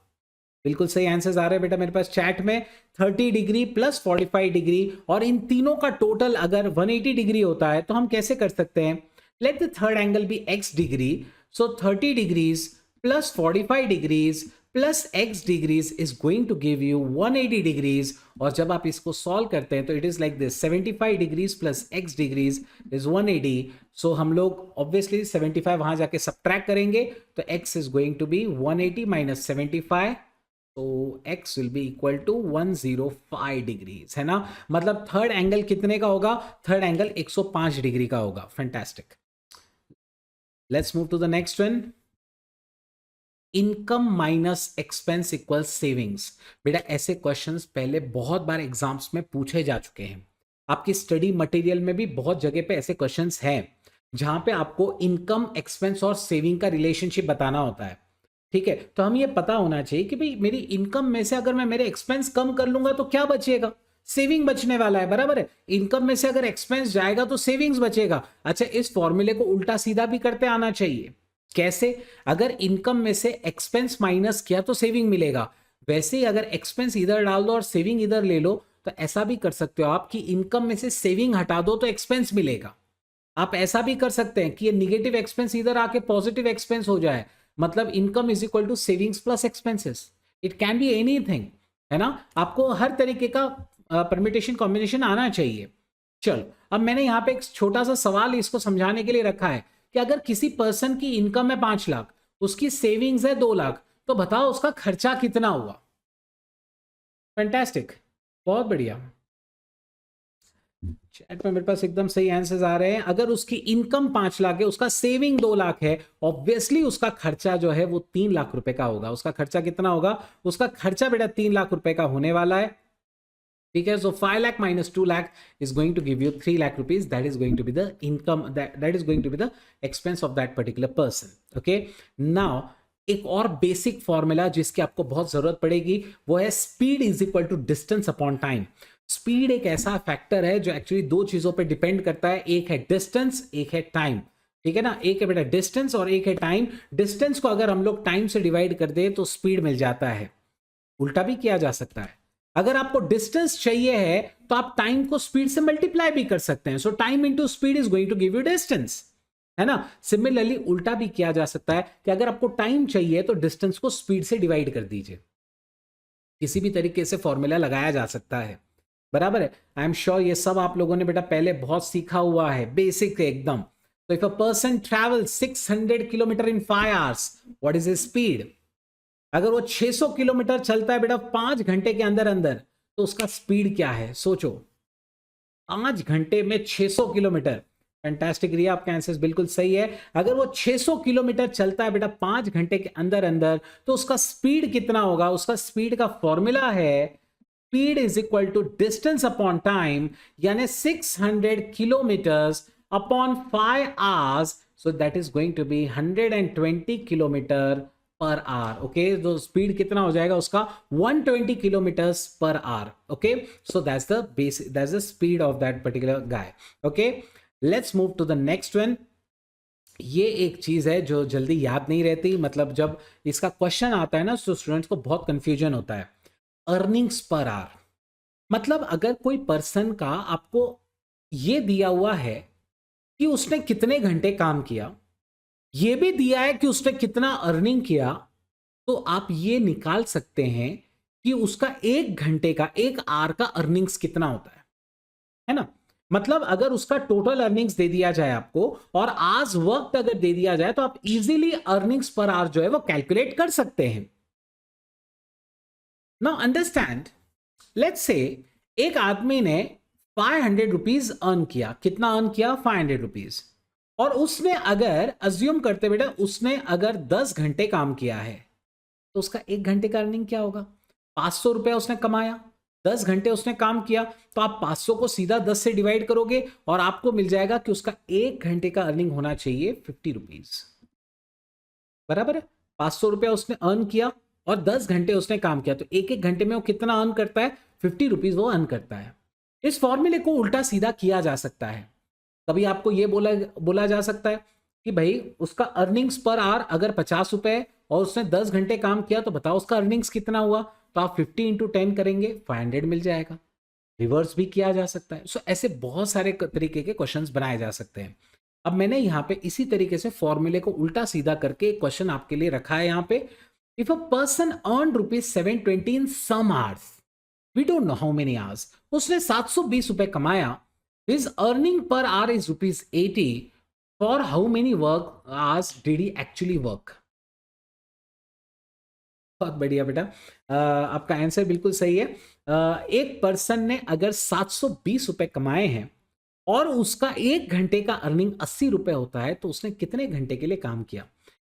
बिल्कुल सही आंसर्स आ रहे हैं बेटा मेरे पास चैट में, 30 डिग्री प्लस 45 डिग्री, और इन तीनों का टोटल अगर 180 डिग्री होता है तो हम कैसे कर सकते हैं? Let the third angle be x degree, so 30 degrees plus 45 degrees plus x degrees is going to give you 180 degrees, और जब आप इसको सॉल्व करते हैं तो it is like this, 75 degrees plus x degrees is 180। So हम लोग obviously 75 वहां जाके सब्ट्रैक्ट करेंगे, तो x is going to be 180 minus 75, तो x will be equal to 105 degrees, है ना। मतलब थर्ड एंगल कितने का होगा? थर्ड एंगल 105 डिग्री का होगा। Fantastic, let's move to the next one. Income minus expense equal savings. बेटा ऐसे क्वेश्चंस पहले बहुत बार एग्जाम्स में पूछे जा चुके हैं, आपकी स्टडी मटेरियल में भी बहुत जगह पे ऐसे क्वेश्चंस हैं जहां पे आपको इनकम, एक्सपेंस और सेविंग का रिलेशनशिप बताना होता है। ठीक है, तो हम ये पता होना चाहिए कि भाई मेरी इनकम में से अगर मैं मेरे एक्सपेंस कम कर लूंगा तो क्या बचेगा, सेविंग बचने वाला है, बराबर है। इनकम में से अगर एक्सपेंस जाएगा तो सेविंग्स बचेगा। अच्छा, इस फॉर्मूले को उल्टा सीधा भी करते आना चाहिए। कैसे? अगर इनकम में से एक्सपेंस माइनस किया तो सेविंग मिलेगा, वैसे ही अगर एक्सपेंस इधर डाल दो और सेविंग इधर ले लो तो ऐसा भी कर सकते हो आप कि इनकम में से सेविंग हटा दो तो एक्सपेंस मिलेगा। आप ऐसा भी कर सकते हैं कि ये निगेटिव एक्सपेंस इधर आके पॉजिटिव एक्सपेंस हो जाए, मतलब income is equal to savings plus expenses. It can be anything, है ना। आपको हर तरीके का परमिटेशन कॉम्बिनेशन आना चाहिए। चलो, अब मैंने यहाँ पे एक छोटा सा सवाल इसको समझाने के लिए रखा है कि अगर किसी पर्सन की इनकम है 5 लाख, उसकी सेविंग्स है 2 लाख, तो बताओ उसका खर्चा कितना हुआ। फैंटास्टिक, बहुत बढ़िया। चैट में मेरे पास एकदम सही आंसर्स आ रहे हैं। अगर उसकी इनकम 5 लाख है, उसका सेविंग 2 लाख है, ऑब्वियसली उसका खर्चा जो है वो 3 लाख रुपए का होगा। उसका खर्चा कितना होगा? उसका खर्चा बेटा 3 लाख रुपए का होने वाला है। ठीक है, so 5 lakh minus 2 lakh is going to give you 3 lakh rupees. That is going to be the income, that is going to be the expense of that particular person. Okay, now एक और बेसिक फॉर्मूला जिसकी आपको बहुत जरूरत पड़ेगी वो है speed is equal to distance upon time. Speed एक ऐसा फैक्टर है जो एक्चुअली दो चीजों पे डिपेंड करता है, एक है डिस्टेंस, एक है टाइम। ठीक है ना, एक है बेटा डिस्टेंस और एक है टाइम। डिस्टेंस को अगर हम लोग टाइम से डिवाइड कर दे तो स्पीड मिल जाता है। उल्टा भी किया जा सकता है, अगर आपको डिस्टेंस चाहिए है तो आप टाइम को स्पीड से मल्टीप्लाई भी कर सकते हैं। So time into speed is going to give you distance, है ना। सिमिलरली उल्टा भी किया जा सकता है कि अगर आपको टाइम चाहिए तो डिस्टेंस को स्पीड से डिवाइड कर दीजिए। किसी भी तरीके से फॉर्मूला लगाया जा सकता है, बराबर है। आई एम श्योर ये सब आप लोगों ने बेटा पहले बहुत सीखा हुआ है, बेसिक है एकदम। तो if a person travel 600 kilometre in 5 hours, what is his speed? अगर वो 600 किलोमीटर चलता है बेटा 5 घंटे के अंदर अंदर, तो उसका स्पीड क्या है? सोचो, 5 घंटे में 600 किलोमीटर। फैंटास्टिक रिया, आपका आंसर बिल्कुल सही है। अगर वो 600 किलोमीटर चलता है बेटा 5 घंटे के अंदर अंदर, तो उसका स्पीड कितना होगा? उसका स्पीड का फॉर्मूला है speed is equal to distance upon time, यानी 600 kilometres upon 5 hours, so that is going to be 120 kilometre per hour. Okay, तो स्पीड कितना हो जाएगा उसका? 120 kilometres per hour. Okay, so that's the basic, that's the speed of that particular guy. Okay, let's move to the next one. ये एक चीज है जो जल्दी याद नहीं रहती, मतलब जब इसका क्वेश्चन आता है ना तो स्टूडेंट्स को बहुत कंफ्यूजन होता है। अर्निंग्स पर आवर, मतलब अगर कोई पर्सन का आपको ये दिया हुआ है कि उसने कितने घंटे काम किया, ये भी दिया है कि उसने कितना अर्निंग किया, तो आप ये निकाल सकते हैं कि उसका 1 घंटे का, 1 आवर का अर्निंग्स कितना होता है ना। मतलब अगर उसका टोटल अर्निंग्स दे दिया जाए आपको और आज वक्त अगर दे दिया जाए तो आप इजीली अर्निंग्स पर आवर जो है वो कैलकुलेट कर सकते हैं। नाउ अंडरस्टैंड, लेट्स से एक आदमी ने 500 रुपीज अर्न किया। कितना अर्न किया? 500 रुपीज। और उसने अगर अज्यूम करते बेटा उसने अगर 10 घंटे काम किया है, तो उसका 1 घंटे का अर्निंग क्या होगा? 500 रुपया उसने कमाया, 10 घंटे उसने काम किया, तो आप 500 को सीधा 10 से डिवाइड करोगे और आपको मिल जाएगा कि उसका 1 घंटे का अर्निंग होना चाहिए 50 रुपीज, बराबर है। 500 रुपया उसने अर्न किया और 10 घंटे उसने काम किया, तो एक एक घंटे में वो कितना अर्न करता है? 50 रुपीज वो अर्न करता है। इस फॉर्मूले को उल्टा सीधा किया जा सकता है। कभी आपको ये बोला जा सकता है कि भाई उसका अर्निंग्स पर आवर अगर 50 रुपए और उसने 10 घंटे काम किया, तो बताओ उसका अर्निंग्स कितना हुआ? तो आप 50 इंटू 10 करेंगे, 500 मिल जाएगा। रिवर्स भी किया जा सकता है। सो ऐसे बहुत सारे तरीके के क्वेश्चंस बनाए जा सकते हैं। अब मैंने यहाँ पे इसी तरीके से फॉर्मूले को उल्टा सीधा करके एक क्वेश्चन आपके लिए रखा है यहाँ पे। If a person earn ₹720 in some hours, we don't know how many hours, उसने 720 रुपए कमाया, his earning per hour is ₹80, for how many work hours did he actually work? बहुत बढ़िया बेटा, आपका आंसर बिल्कुल सही है। एक पर्सन ने अगर 720 रुपए कमाए हैं और उसका 1 घंटे का अर्निंग 80 रुपए होता है, तो उसने कितने घंटे के लिए काम किया?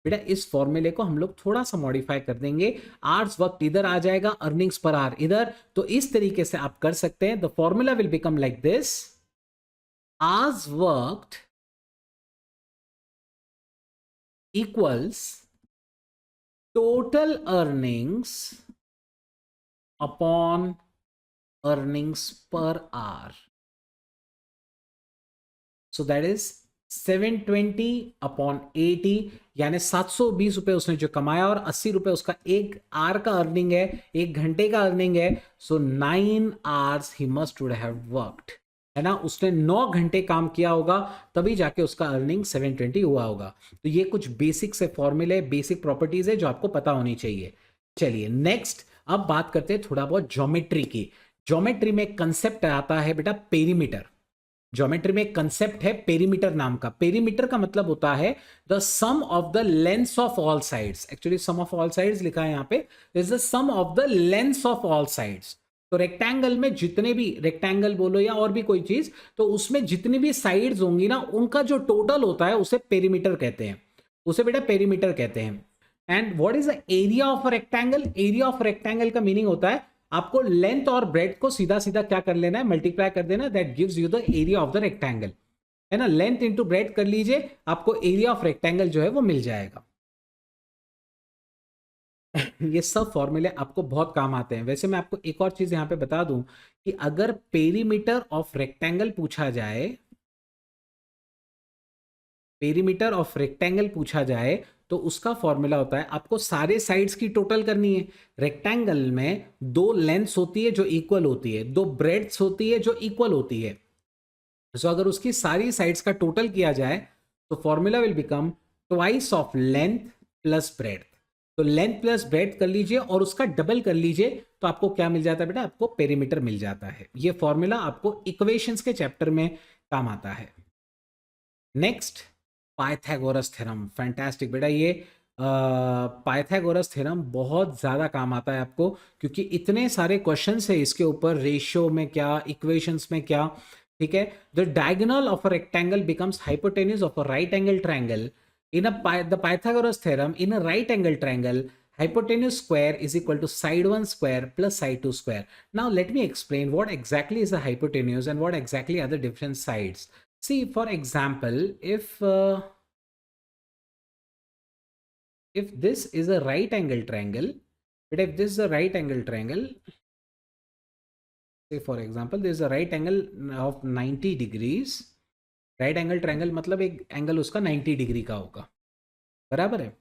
बेटा इस फॉर्मूले को हम लोग थोड़ा सा मॉडिफाई कर देंगे। आवर्स वक्त इधर आ जाएगा, अर्निंग्स पर आवर इधर, तो इस तरीके से आप कर सकते हैं। The formula will become like this, hours worked equals total earnings upon earnings per hour. So that is 720 upon 80, यानी 720 रुपए उसने जो कमाया और 80 रुपए उसका एक आवर का अर्निंग है, एक घंटे का अर्निंग है. सो 9 hours he must would have worked, है ना. उसने 9 घंटे काम किया होगा तभी जाके उसका अर्निंग 720 हुआ होगा. तो ये कुछ बेसिक से फॉर्मूले, बेसिक प्रॉपर्टीज है जो आपको पता होनी चाहिए. चलिए नेक्स्ट अब बात करते हैं थोड़ा बहुत ज्योमेट्री की. ज्योमेट्री में कंसेप्ट आता है बेटा पेरीमीटर. ज्योमेट्री में एक कंसेप्ट है पेरीमीटर नाम का. पेरीमीटर का मतलब होता है the sum of the lengths of all sides. Actually sum of all sides लिखा है यहाँ पे, is the sum of the lengths of all sides. तो रेक्टेंगल में जितने भी, रेक्टेंगल बोलो या और भी कोई चीज, तो उसमें जितनी भी साइड्स होंगी ना, उनका जो टोटल होता है उसे पेरीमीटर कहते हैं. उसे बेटा पेरीमीटर कहते हैं. And what is the area of a rectangle? Area of rectangle का मीनिंग होता है आपको लेंथ और ब्रेड्थ को सीधा सीधा क्या कर लेना है, मल्टीप्लाई कर देना. That gives you the area of the rectangle, है ना. लेंथ इंटू ब्रेड्थ कर लीजिए, आपको एरिया ऑफ रेक्टेंगल जो है वो मिल जाएगा. ये सब फॉर्मूले आपको बहुत काम आते हैं. वैसे मैं आपको एक और चीज यहां पे बता दूं कि अगर पेरीमीटर ऑफ रेक्टेंगल पूछा जाए, पेरीमीटर ऑफ रेक्टेंगल पूछा जाए तो उसका फॉर्मूला होता है आपको सारे साइड्स की टोटल करनी है. रेक्टेंगल में 2 लेंथ्स होती है जो इक्वल होती है, 2 ब्रेड्थ्स होती है जो इक्वल होती है. सो अगर उसकी सारी साइड्स का टोटल किया जाए तो formula will become twice of length plus breadth. तो लेंथ प्लस ब्रेड्थ कर लीजिए और उसका डबल कर लीजिए तो आपको क्या मिल जाता है बेटा, आपको पेरीमीटर मिल जाता है. ये फॉर्मूला आपको इक्वेशंस के चैप्टर में काम आता है. Next Pythagoras theorem. फैंटास्टिक बेटा, ये पाइथागोरस थ्योरम बहुत ज़्यादा काम आता है आपको, क्योंकि इतने सारे क्वेश्चंस है इसके ऊपर, रेशियो में क्या, इक्वेशंस में क्या. ठीक है. The diagonal of a rectangle becomes hypotenuse of a right angle triangle in the Pythagoras theorem. In a right angle triangle hypotenuse square is equal to side 1 square plus side 2 square. Now let me explain what exactly is a hypotenuse and what exactly are the different sides. See, for example, if this is a right angle triangle, but if this is a right angle triangle, say for example this is a right angle of 90 degrees. Right angle triangle मतलब एक angle उसका 90 degree का होगा, बराबर है.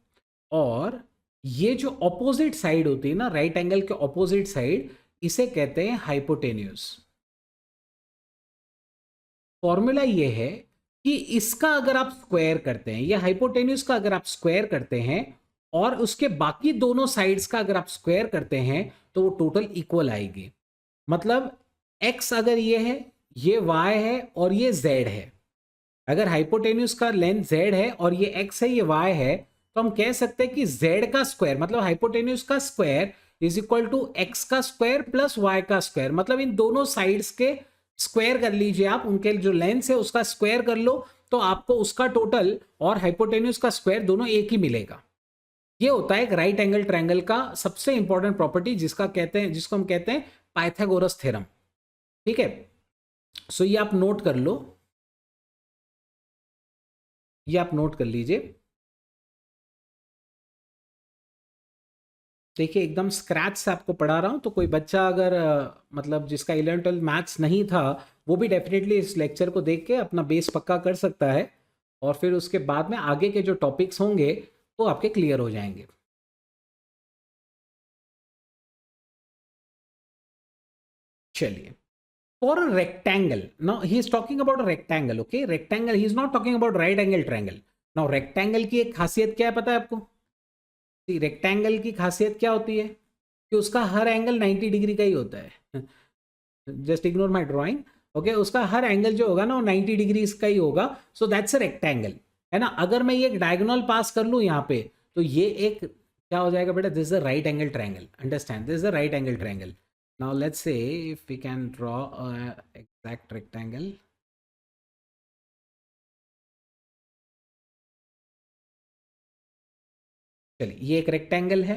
और ये जो ऑपोजिट साइड होती है ना, राइट एंगल के ऑपोजिट साइड, इसे कहते हैं हाइपोटेन्यूज. फॉर्मूला ये है कि इसका अगर आप स्क्वायर करते हैं, ये हाइपोटेन्यूज का अगर आप स्क्वायर करते हैं और उसके बाकी दोनों साइड्स का अगर आप स्क्वायर करते हैं तो वो टोटल इक्वल आएगी. मतलब x अगर ये है, ये y है और ये z है. अगर हाइपोटेन्यूज का लेंथ z है और ये x है, ये y है, तो हम कह सकते हैं कि z का स्क्वायर मतलब हाइपोटेन्यूज का square is equal to x का स्क्वायर प्लस y का स्क्वायर. मतलब इन दोनों साइड्स के स्क्वायर कर लीजिए आप, उनके जो लेंथ है उसका स्क्वायर कर लो तो आपको उसका टोटल और हाइपोटेन्यूज का स्क्वायर दोनों एक ही मिलेगा. ये होता है एक राइट एंगल ट्रायंगल का सबसे इंपॉर्टेंट प्रॉपर्टी, जिसको हम कहते हैं पाइथागोरस थ्योरम. ठीक है. सो ये आप नोट कर लो, ये आप नोट कर लीजिए. देखिए एकदम स्क्रैच से आपको पढ़ा रहा हूं, तो कोई बच्चा अगर मतलब जिसका 11-12 मैथ्स नहीं था वो भी डेफिनेटली इस लेक्चर को देख के अपना बेस पक्का कर सकता है और फिर उसके बाद में आगे के जो टॉपिक्स होंगे वो आपके क्लियर हो जाएंगे. चलिए, for a rectangle, now he is talking about a rectangle. Okay, rectangle, he is not talking about right angle triangle. Now rectangle की एक खासियत क्या है पता है आपको? रेक्टेंगल की खासियत क्या होती है कि उसका हर एंगल 90 डिग्री का ही होता है. Just ignore my drawing. Okay, उसका हर एंगल जो होगा ना वो 90 डिग्री का ही होगा. सो दैट्स अ रेक्टेंगल, है ना. अगर मैं ये एक डायगोनल पास कर लूँ यहाँ पे तो ये एक क्या हो जाएगा बेटा, this is a right angle triangle. Understand, this is a right angle triangle. Now let's say if we can draw exact rectangle. चलिए, ये एक रेक्टेंगल है,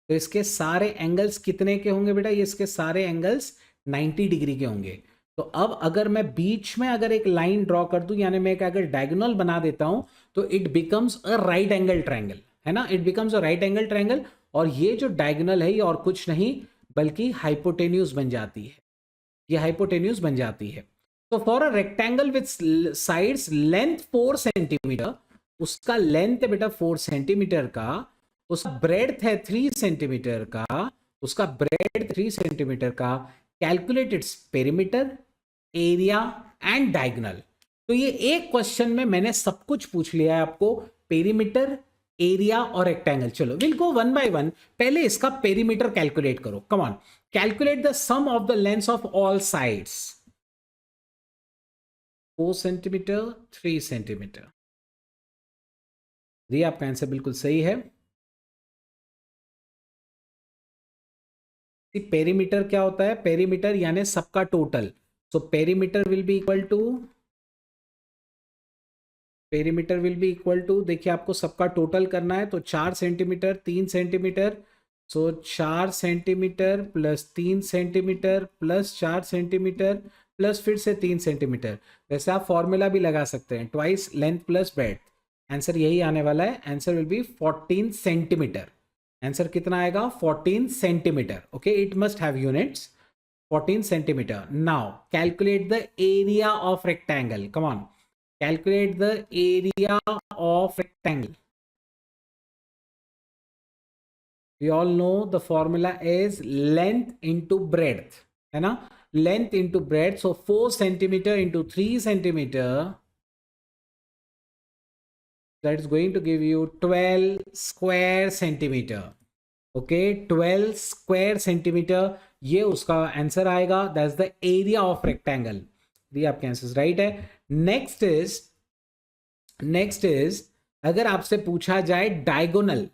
तो इसके सारे एंगल्स कितने के होंगे बेटा? ये इसके सारे एंगल्स 90 डिग्री के होंगे. तो अब अगर मैं बीच में अगर एक लाइन ड्रॉ कर दूं, यानी मैं एक अगर डायगोनल बना देता हूं, तो it becomes a right angle triangle, है ना, it becomes a right angle triangle. और ये जो डायगोनल है ये और कुछ नहीं बल्कि हाइपोटेन्यूज बन जाती है, ये हाइपोटेन्यूज बन जाती है। तो for a rectangle with sides length 4 centimetre, उसका लेंथ है बेटा 4 सेंटीमीटर का, उसका ब्रेड्थ है 3 सेंटीमीटर का, उसका ब्रेड 3 सेंटीमीटर का, calculate its perimeter, area and diagonal. तो ये एक क्वेश्चन में मैंने सब कुछ पूछ लिया है आपको, पेरीमीटर, एरिया और रेक्टेंगल। चलो will go one by one. पहले इसका पेरीमीटर कैलकुलेट करो, come on, calculate the sum of the lengths of all sides. 4 centimetre, 3 centimetre. ये आपका आंसर बिल्कुल सही है। पेरीमीटर क्या होता है? पेरीमीटर यानी सबका total. So perimeter will be equal to, perimeter will be equal to, देखिए आपको सबका टोटल करना है तो 4 centimetre, 3 centimetre, so 4 centimetre plus 3 centimetre plus 4 centimetre plus फिर से 3 सेंटीमीटर। वैसे आप फॉर्मूला भी लगा सकते हैं, twice length plus breadth. Answer यही आने वाला है, answer will be 14 centimetre. Answer कितना आएगा? 14 centimetre. Okay, it must have units. 14 centimeter. Now calculate the area of rectangle. Come on, calculate the area of rectangle. We all know the formula is length into breadth, है ना? Length into breadth. So 4 centimeter into 3 centimeter, that is going to give you 12 square centimeter. Okay, 12 square centimetre, ये उसका answer आएगा। That's the area of rectangle. ये आपके answer right है। Next is अगर आपसे पूछा जाए डायगोनल,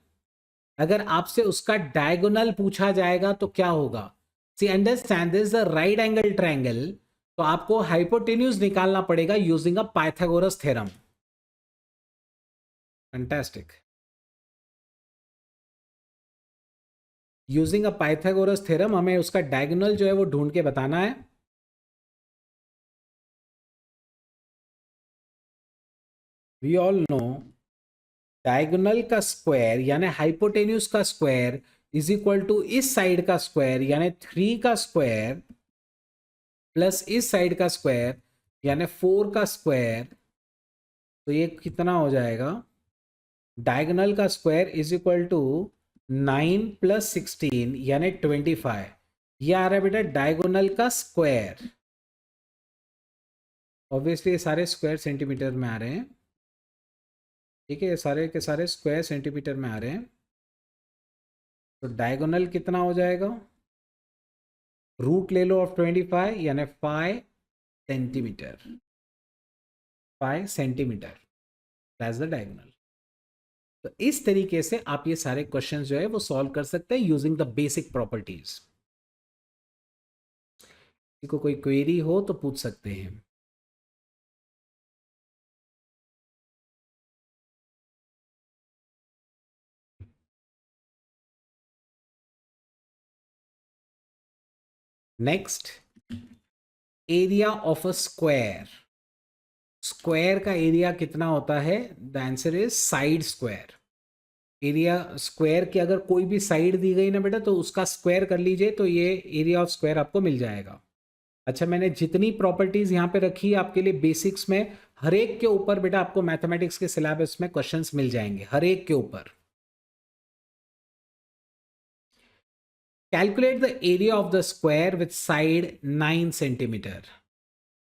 अगर आपसे उसका डायगोनल पूछा जाएगा तो क्या होगा? See understand this the right angle triangle, तो आपको हाइपोटेन्यूज निकालना पड़ेगा using a Pythagoras theorem. Fantastic. Using a Pythagoras theorem हमें उसका डायगोनल जो है वो ढूंढ के बताना है। वी ऑल नो डायगोनल का स्क्वायर यानी हाइपोटेन्यूज का स्क्वायर इज इक्वल टू इस साइड का स्क्वायर यानी 3 का स्क्वायर प्लस इस साइड का स्क्वायर यानी 4 का स्क्वायर। तो ये कितना हो जाएगा? डायगोनल का square is equal to 9 plus 16 यानी 25। ये आ रहा है बेटा डायगोनल का स्क्वायर। ऑब्वियसली ये सारे स्क्वायर सेंटीमीटर में आ रहे हैं, ठीक है, ये सारे के सारे स्क्वायर सेंटीमीटर में आ रहे हैं। तो डायगोनल कितना हो जाएगा? रूट ले लो ऑफ 25 यानी 5 centimetre. 5 centimetre, that's the diagonal. तो इस तरीके से आप ये सारे क्वेश्चंस जो है वो सॉल्व कर सकते हैं यूजिंग द बेसिक प्रॉपर्टीज। किसी को कोई क्वेरी हो तो पूछ सकते हैं। Next, area of a square. Square का एरिया कितना होता है? The answer is side square. Area square की अगर कोई भी साइड दी गई ना बेटा तो उसका स्क्वायर कर लीजिए तो ये एरिया ऑफ स्क्वायर आपको मिल जाएगा। अच्छा, मैंने जितनी प्रॉपर्टीज यहाँ पे रखी है आपके लिए बेसिक्स में, हर एक के ऊपर बेटा आपको मैथमेटिक्स के सिलेबस में क्वेश्चंस मिल जाएंगे, हर एक के ऊपर। Calculate the area of the square with side 9 centimetre.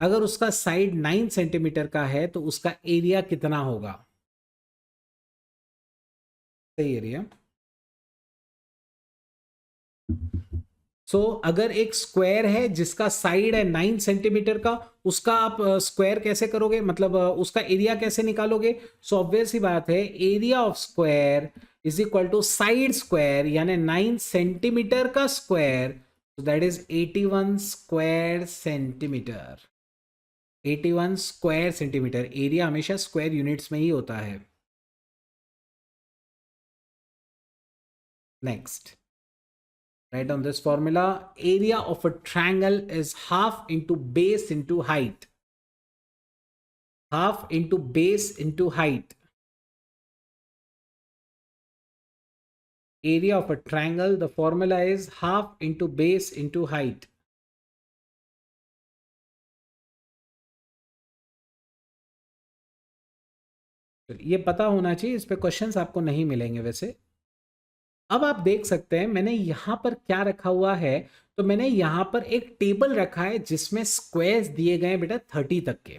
अगर उसका साइड 9 सेंटीमीटर का है तो उसका एरिया कितना होगा? सही एरिया। सो अगर एक स्क्वायर है जिसका साइड है 9 सेंटीमीटर का, उसका आप स्क्वायर कैसे करोगे, मतलब उसका एरिया कैसे निकालोगे? सो ऑब्वियस ही बात है, area of square is equal to side square यानी 9 सेंटीमीटर का square, so that is 81 square centimetre. 81 square centimetre. Area हमेशा स्क्वायर यूनिट्स में ही होता है। Next, write down this formula. Area of a triangle is half into base into height. Half into base into height. area of a triangle, the formula is half into base into height. ये पता होना चाहिए, इस पे questions आपको नहीं मिलेंगे वैसे। अब आप देख सकते हैं मैंने यहां पर क्या रखा हुआ है, तो मैंने यहां पर एक टेबल रखा है जिसमें स्क्वायर्स दिए गए हैं बेटा 30 तक के,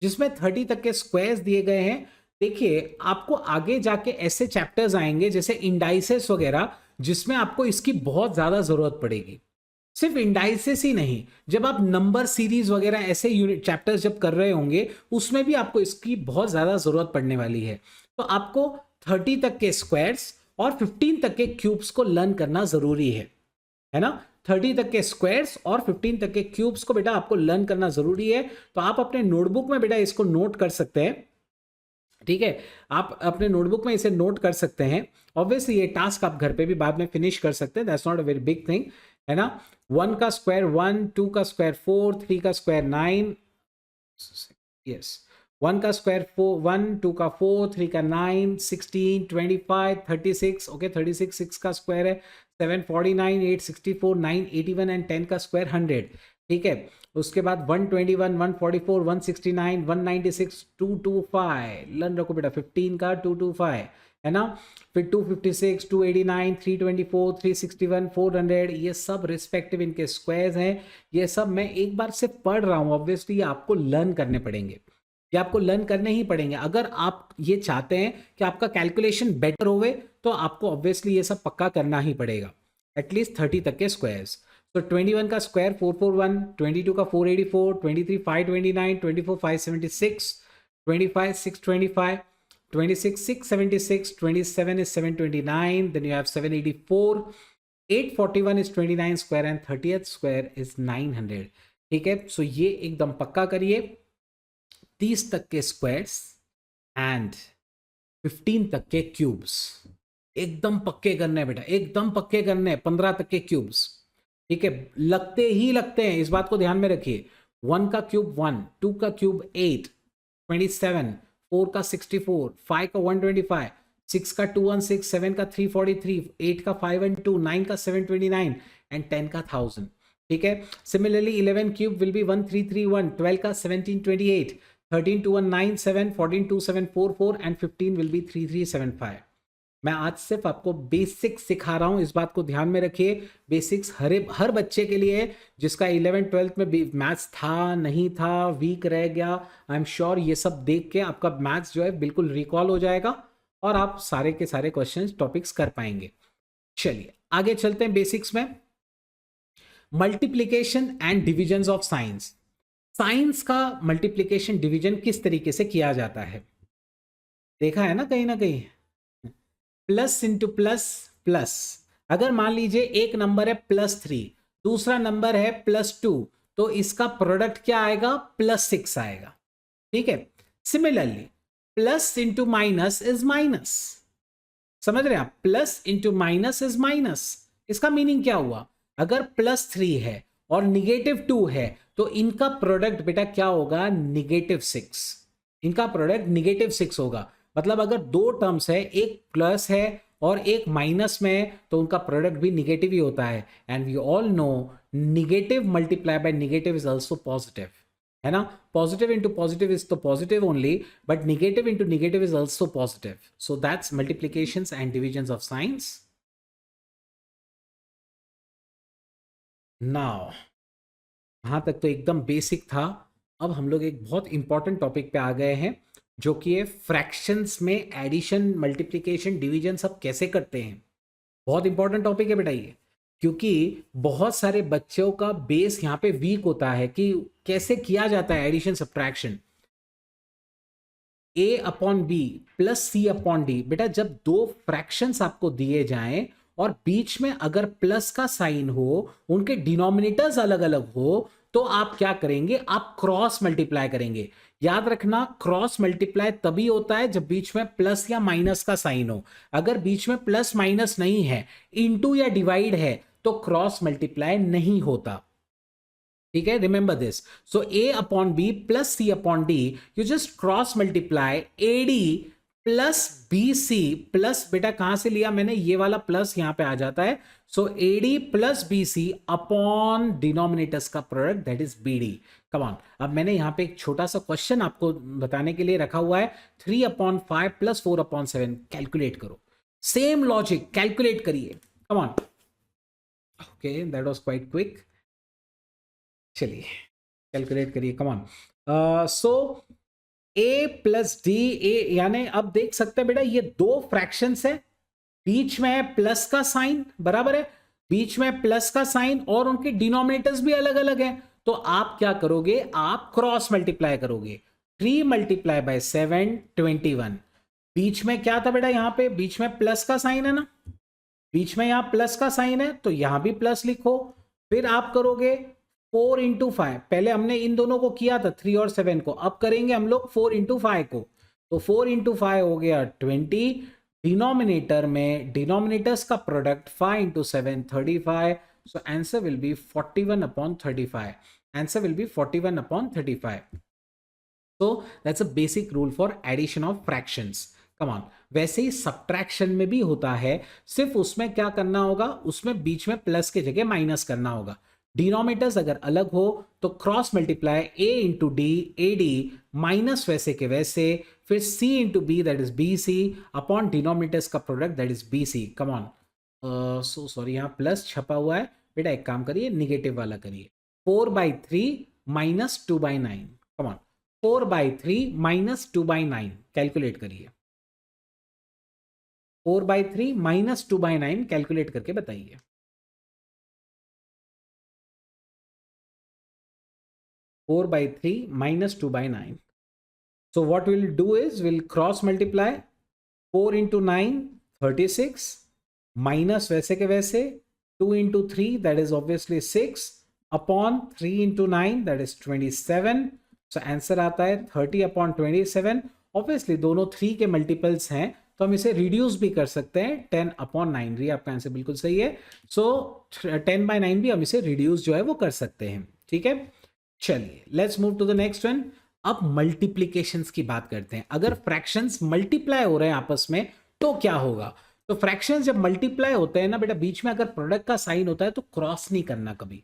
जिसमें 30 तक के स्क्वायर्स दिए गए हैं। देखिए आपको आगे जाके ऐसे चैप्टर्स आएंगे जैसे इंडाइसेस वगैरह, जिसमें आपको इसकी बहुत ज्यादा जरूरत पड़ेगी। सिर्फ इंडाइसेस ही नहीं, जब आप नंबर सीरीज वगैरह ऐसे यूनिट चैप्टर्स जब कर रहे होंगे उसमें भी आपको इसकी बहुत ज्यादा जरूरत पड़ने वाली है। तो आपको 30 तक के स्क्वायर्स और 15 तक के क्यूब्स को लर्न करना जरूरी है ना। 30 तक के स्क्वायर्स और 15 तक के क्यूब्स को बेटा आपको लर्न करना जरूरी है। तो आप अपने नोटबुक में बेटा इसको नोट कर सकते हैं, ठीक है, आप अपने नोटबुक में इसे नोट कर सकते हैं। ऑब्वियसली ये टास्क आप घर पे भी बाद में फिनिश कर सकते हैं, that's not a very big thing, है ना। 1 का स्क्वायर 1, 2 का स्क्वायर 4, 3 का स्क्वायर 9, यस 1 का स्क्वायर 4, 1, 2 का 4, 3 का 9, 16, 25, 36, ओके 36 6 का स्क्वायर है 7, 49, 8, 64, 9, 81 एंड 10 का स्क्वायर 100, ठीक है। उसके बाद 121, 144, 169, 196, 225 लर्न रखो बेटा 15 का 225, है ना। फिर 256, 289, 324, 361, 400, ये सब रिस्पेक्टिव इनके स्क्वायर्स हैं। ये सब मैं एक बार से पढ़ रहा हूँ, ऑब्वियसली आपको लर्न करने पड़ेंगे, ये आपको लर्न करने ही पड़ेंगे। अगर आप ये चाहते हैं कि आपका कैलकुलेशन बेटर होवे तो आपको ऑब्वियसली ये सब पक्का करना ही पड़ेगा, एटलीस्ट 30 तक के स्क्वायर्स। तो 21 का स्क्वायर 441, 22 का 484, 23 529, 24 576, 25 625, 26 676, 27 is 729, then you have 784, 841 is 29 square and 30th square is 900, ठीक है। सो ये एकदम पक्का करिए, 30 तक के स्क्वायर्स एंड 15 तक के क्यूब्स एकदम पक्के करने हैं बेटा, एकदम पक्के करने हैं। 15 तक के क्यूब्स, ठीक है, लगते ही लगते हैं, इस बात को ध्यान में रखिए। 1 का क्यूब 1, 2 का क्यूब 8, 27, 4 का 64, 5 का 125, 6 का 216, 7 का 343, 8 का 512, 9 का 729 एंड 10 का 1000, ठीक है। सिमिलरली 11 क्यूब विल बी 1331, 12 का 1728, 13 2197, 14 2744 एंड 15 विल बी 3375। मैं आज सिर्फ आपको बेसिक्स सिखा रहा हूं, इस बात को ध्यान में रखिए। बेसिक्स हर बच्चे के लिए है जिसका 11th 12th में मैथ्स था नहीं था, वीक रह गया, आई एम श्योर ये सब देख के आपका मैथ्स जो है बिल्कुल रिकॉल हो जाएगा और आप सारे के सारे क्वेश्चंस टॉपिक्स कर पाएंगे। चलिए आगे चलते हैं बेसिक्स में। Multiplication and division of science. Science का मल्टीप्लीकेशन डिवीजन किस तरीके से किया जाता है, देखा है ना कहीं ना कहीं, प्लस इंटू प्लस प्लस। अगर मान लीजिए एक नंबर है +3, दूसरा नंबर है +2, तो इसका प्रोडक्ट क्या आएगा, +6 आएगा, ठीक है। Similarly plus into minus is minus, समझ रहे हैं आप, plus into minus is minus. इसका मीनिंग क्या हुआ, अगर +3 है और -2 है तो इनका प्रोडक्ट बेटा क्या होगा, -6। इनका प्रोडक्ट -6 होगा। मतलब अगर दो टर्म्स है, एक प्लस है और एक माइनस में है, तो उनका प्रोडक्ट भी निगेटिव ही होता है। And we all know negative multiply by negative is also positive, है ना। पॉजिटिव इंटू पॉजिटिव इज तो positive only, but negative into negative is also positive. So that's multiplications and divisions of signs. Now यहां तक तो एकदम basic था। अब हम लोग एक बहुत इंपॉर्टेंट टॉपिक पे आ गए हैं, जो कि है फ्रैक्शंस में एडिशन मल्टीप्लिकेशन डिवीजन सब कैसे करते हैं। बहुत इंपॉर्टेंट टॉपिक है बेटा ये, क्योंकि बहुत सारे बच्चों का बेस यहाँ पे वीक होता है कि कैसे किया जाता है addition subtraction. A upon b plus C upon d, बेटा जब दो फ्रैक्शंस आपको दिए जाएं और बीच में अगर प्लस का साइन हो, उनके डिनोमिनेटर्स अलग अलग हो, तो आप क्या करेंगे, आप क्रॉस मल्टीप्लाई करेंगे। याद रखना क्रॉस मल्टीप्लाई तभी होता है जब बीच में प्लस या माइनस का साइन हो। अगर बीच में प्लस माइनस नहीं है, इनटू या डिवाइड है, तो क्रॉस मल्टीप्लाई नहीं होता, ठीक है। Remember this. So A upon b plus C upon d, you just cross multiply AD plus b c plus, बेटा कहां से लिया मैंने, ये वाला प्लस यहां पे आ जाता है, so AD plus b c upon denominators का product that is b d. Come on, अब मैंने यहां पे एक छोटा सा क्वेश्चन आपको बताने के लिए रखा हुआ है, 3/5 प्लस 4/7, कैलकुलेट करो, सेम लॉजिक कैलकुलेट करिए, come on. Okay, that was quite quick, चलिए कैलकुलेट करिए, come on. So a plus d, a यानी अब देख सकते हैं बेटा ये दो फ्रैक्शंस है, बीच में है प्लस का साइन, बराबर है, बीच में प्लस का साइन और उनके डिनोमिनेटर्स भी अलग अलग हैं, तो आप क्या करोगे, आप क्रॉस मल्टीप्लाई करोगे, 3 मल्टीप्लाई बाय 7 21। बीच में क्या था बेटा, यहां पे बीच में प्लस का साइन है ना, बीच में यहां प्लस का साइन है तो यहां भी प्लस लिखो, फिर आप करोगे 4 इंटू 5, पहले हमने इन दोनों को किया था 3 और 7 को, अब करेंगे हम लोग 4 इंटू 5 को, तो 4 इंटू 5 हो गया 20, डिनोमिनेटर में डिनोमिनेटर्स का product 5 into 7 35, so answer will be 41/35, answer will be 41/35। So that's a basic rule for addition of fractions. Come on, वैसे ही सब्ट्रैक्शन में भी होता है, सिर्फ उसमें क्या करना होगा, उसमें बीच में प्लस के जगह माइनस करना होगा, डिनोमिनेटर्स अगर अलग हो तो cross multiply a into d, a d minus वैसे के वैसे, फिर c into b that is b c upon denominators का product that is b c. Come on, so sorry यहाँ प्लस छपा हुआ है, बेटा एक काम करिए निगेटिव वाला करिए, 4/3 minus 2/9, come on 4/3 minus 2/9, calculate करिए, 4/3 माइनस 2/9 कैलकुलेट करके बताइए। 4/3 minus 2/9. So what we'll do is we'll cross multiply 4 into 9 36 minus वैसे के वैसे 2 into 3 that is obviously 6 upon 3 into 9 that is 27. So answer आता है 30/27. Obviously दोनों 3 के मल्टीपल्स हैं तो हम इसे रिड्यूस भी कर सकते हैं 10/9। रही आपका आंसर बिल्कुल सही है। सो 10/9 भी हम इसे रिड्यूस जो है वो कर सकते हैं। ठीक है, चलिए let's move to the next one. अब मल्टीप्लीकेशंस की बात करते हैं। अगर फ्रैक्शंस मल्टीप्लाई हो रहे हैं आपस में तो क्या होगा? तो फ्रैक्शंस जब मल्टीप्लाई होते हैं ना बेटा, बीच में अगर प्रोडक्ट का साइन होता है तो क्रॉस नहीं करना, कभी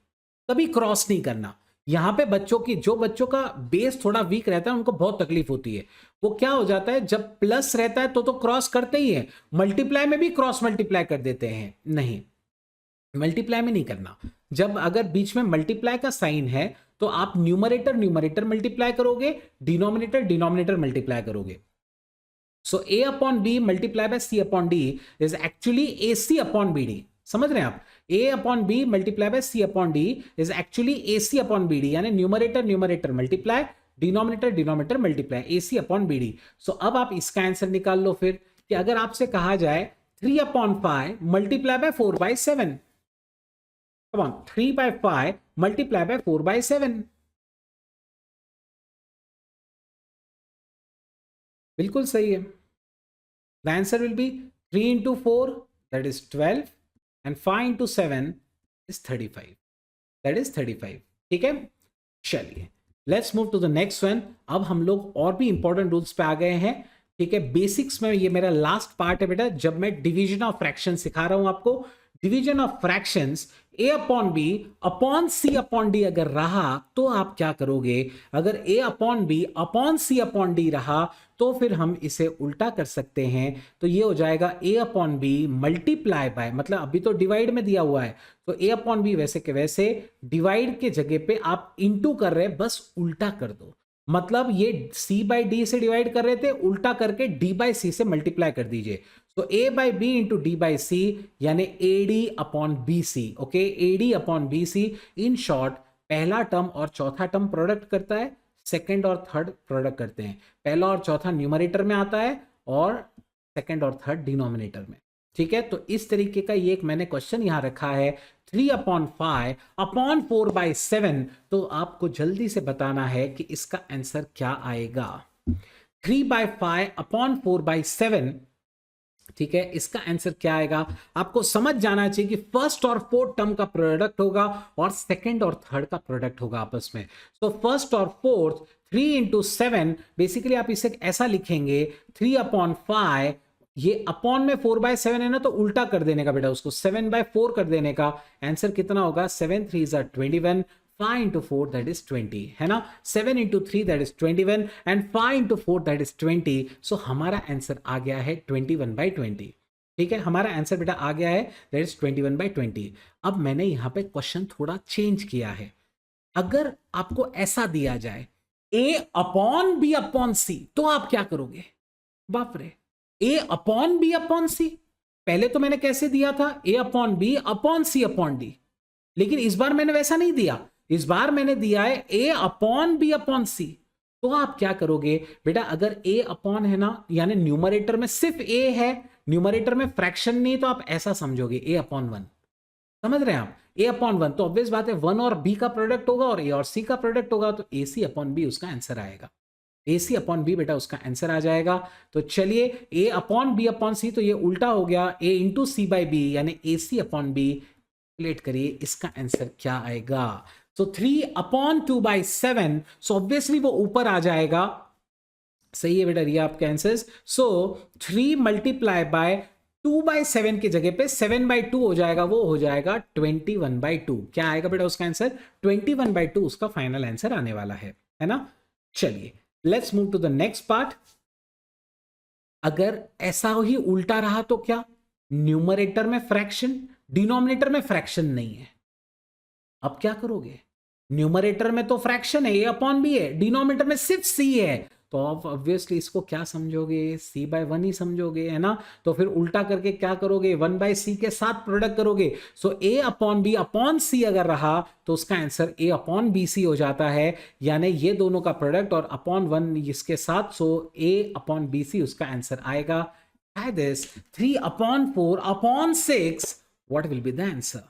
कभी क्रॉस नहीं करना। यहां पे जो बच्चों का बेस थोड़ा वीक रहता है उनको बहुत तकलीफ होती है। वो क्या हो जाता है, जब प्लस रहता है तो क्रॉस करते ही है, मल्टीप्लाई में भी क्रॉस मल्टीप्लाई कर देते हैं। नहीं, मल्टीप्लाई में नहीं करना। जब अगर बीच में मल्टीप्लाई का साइन है तो आप न्यूमरेटर मल्टीप्लाई करोगे, डिनोमिनेटर मल्टीप्लाई करोगे। So a upon b multiply by c upon d is actually a c upon b d. समझ रहे हैं आप? A upon b multiply by c upon d is actually a c upon b d, यानी numerator multiply, denominator multiply, a c upon b d. So अब आप इसका answer निकाल लो फिर, कि अगर आपसे कहा जाए 3/5 multiply by 4/7, come on 3/5 multiply by 4/7, बिल्कुल सही है। The answer will be 3 into 4 that is 12 and 5 into 7 is 35, that is 35। ठीक है, चलिए let's move to the next one. अब हम लोग और भी इंपॉर्टेंट रूल्स पे आ गए हैं। ठीक है, बेसिक्स में ये मेरा लास्ट पार्ट है बेटा, जब मैं डिवीजन ऑफ फ्रैक्शन सिखा रहा हूं आपको। Division of fractions a upon b upon c upon d अगर रहा तो आप क्या करोगे? अगर a upon b upon c upon d रहा तो फिर हम इसे उल्टा कर सकते हैं। तो ये हो जाएगा ए अपॉन बी मल्टीप्लाई बाय, मतलब अभी तो डिवाइड में दिया हुआ है तो ए अपॉन बी वैसे के वैसे, डिवाइड के जगह पे आप इंटू कर रहे हैं, बस उल्टा कर दो। मतलब ये c बाई डी से डिवाइड कर रहे थे, उल्टा करके d बाई सी से मल्टीप्लाई कर दीजिए। तो a by b into d by c यानी AD upon BC। Okay, AD upon BC। In short पहला टर्म और चौथा टर्म प्रोडक्ट करता है, सेकंड और थर्ड प्रोडक्ट करते हैं। पहला और चौथा न्यूमरेटर में आता है और सेकंड और थर्ड डिनोमिनेटर में। ठीक है, तो इस तरीके का ये एक मैंने क्वेश्चन यहां रखा है 3/5 अपॉन 4/7। तो आपको जल्दी से बताना है कि इसका आंसर क्या आएगा। 3/5 अपॉन 4/7 ठीक है, इसका आंसर क्या आएगा? आपको समझ जाना चाहिए कि फर्स्ट और फोर्थ टर्म का प्रोडक्ट होगा और सेकंड और थर्ड का प्रोडक्ट होगा आपस में। तो फर्स्ट और फोर्थ 3 इंटू 7, बेसिकली आप इसे ऐसा लिखेंगे 3/5, ये अपॉन में 4/7 है ना, तो उल्टा कर देने का बेटा, उसको 7/4 कर देने का। आंसर कितना होगा? 7 3 21, 5 into 4 that is 20, है ना। 7 into 3 that is 21 and 5 into 4 that is 20। सो हमारा आंसर आ गया है 21/20। ठीक है, हमारा आंसर बेटा आ गया है that is 21/20। अब मैंने यहां पे क्वेश्चन थोड़ा चेंज किया है। अगर आपको ऐसा दिया जाए A/B/C, तो आप क्या करोगे? बाप रे, A/B/C। पहले तो मैंने कैसे दिया था? A/B/C/D। लेकिन इस बार मैंने वैसा नहीं दिया, इस बार मैंने दिया है A/B/C। तो आप क्या करोगे बेटा? अगर A अपॉन है ना, यानी न्यूमरेटर में सिर्फ A है, न्यूमरेटर में फ्रैक्शन नहीं, तो आप ऐसा समझोगे A/1। समझ रहे हैं आप? A/1, तो ऑब्वियस बात है 1 और B का प्रोडक्ट होगा और A और C का प्रोडक्ट होगा, तो AC/B उसका आंसर आएगा। AC/B बेटा उसका आंसर आ जाएगा। तो चलिए A/B/C, तो ये उल्टा हो गया A इंटू C/B, यानी AC/B। कैलकुलेट करिए, इसका आंसर क्या आएगा? तो 3/2/7, सो ऑब्वियसली वो ऊपर आ जाएगा। सही है बेटा, ये आपका आंसर। सो 3 मल्टीप्लाई बाय 2/7 की जगह पे 7/2 हो जाएगा, वो हो जाएगा 21/2। क्या आएगा बेटा उसका आंसर? 21/2 उसका फाइनल आंसर आने वाला है ना। चलिए let's move to the next part. अगर ऐसा ही उल्टा रहा तो क्या? न्यूमरेटर में फ्रैक्शन, डिनोमिनेटर में फ्रैक्शन नहीं है, अब क्या करोगे? न्यूमरेटर में तो फ्रैक्शन है A/B है, डिनोमिनेटर में सिर्फ C है, तो आप ऑब्वियसली इसको क्या समझोगे? C/1 ही समझोगे, है ना। तो फिर उल्टा करके क्या करोगे? 1/C के साथ प्रोडक्ट करोगे। सो A/B/C अगर रहा तो उसका आंसर A/BC हो जाता है, यानी ये दोनों का प्रोडक्ट और अपॉन 1 इसके साथ, सो A/BC उसका आंसर आएगा। This 3/4/6, what will be the answer?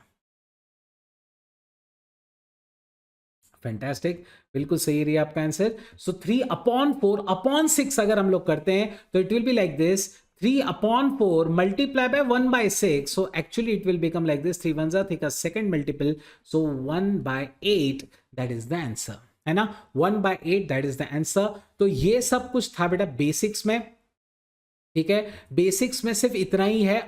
Fantastic, बिल्कुल सही रही आपका आंसर। सो 3/4/6 अगर हम लोग करते हैं तो it will be like this, 3/4 multiply by 1/6, so actually it will become like this, 3 1 take a second multiple, so 1/8 that is the answer, है ना। 1/8 that is the answer। तो ये सब कुछ था बेटा बेसिक्स में। ठीक है, बेसिक्स में सिर्फ इतना ही है।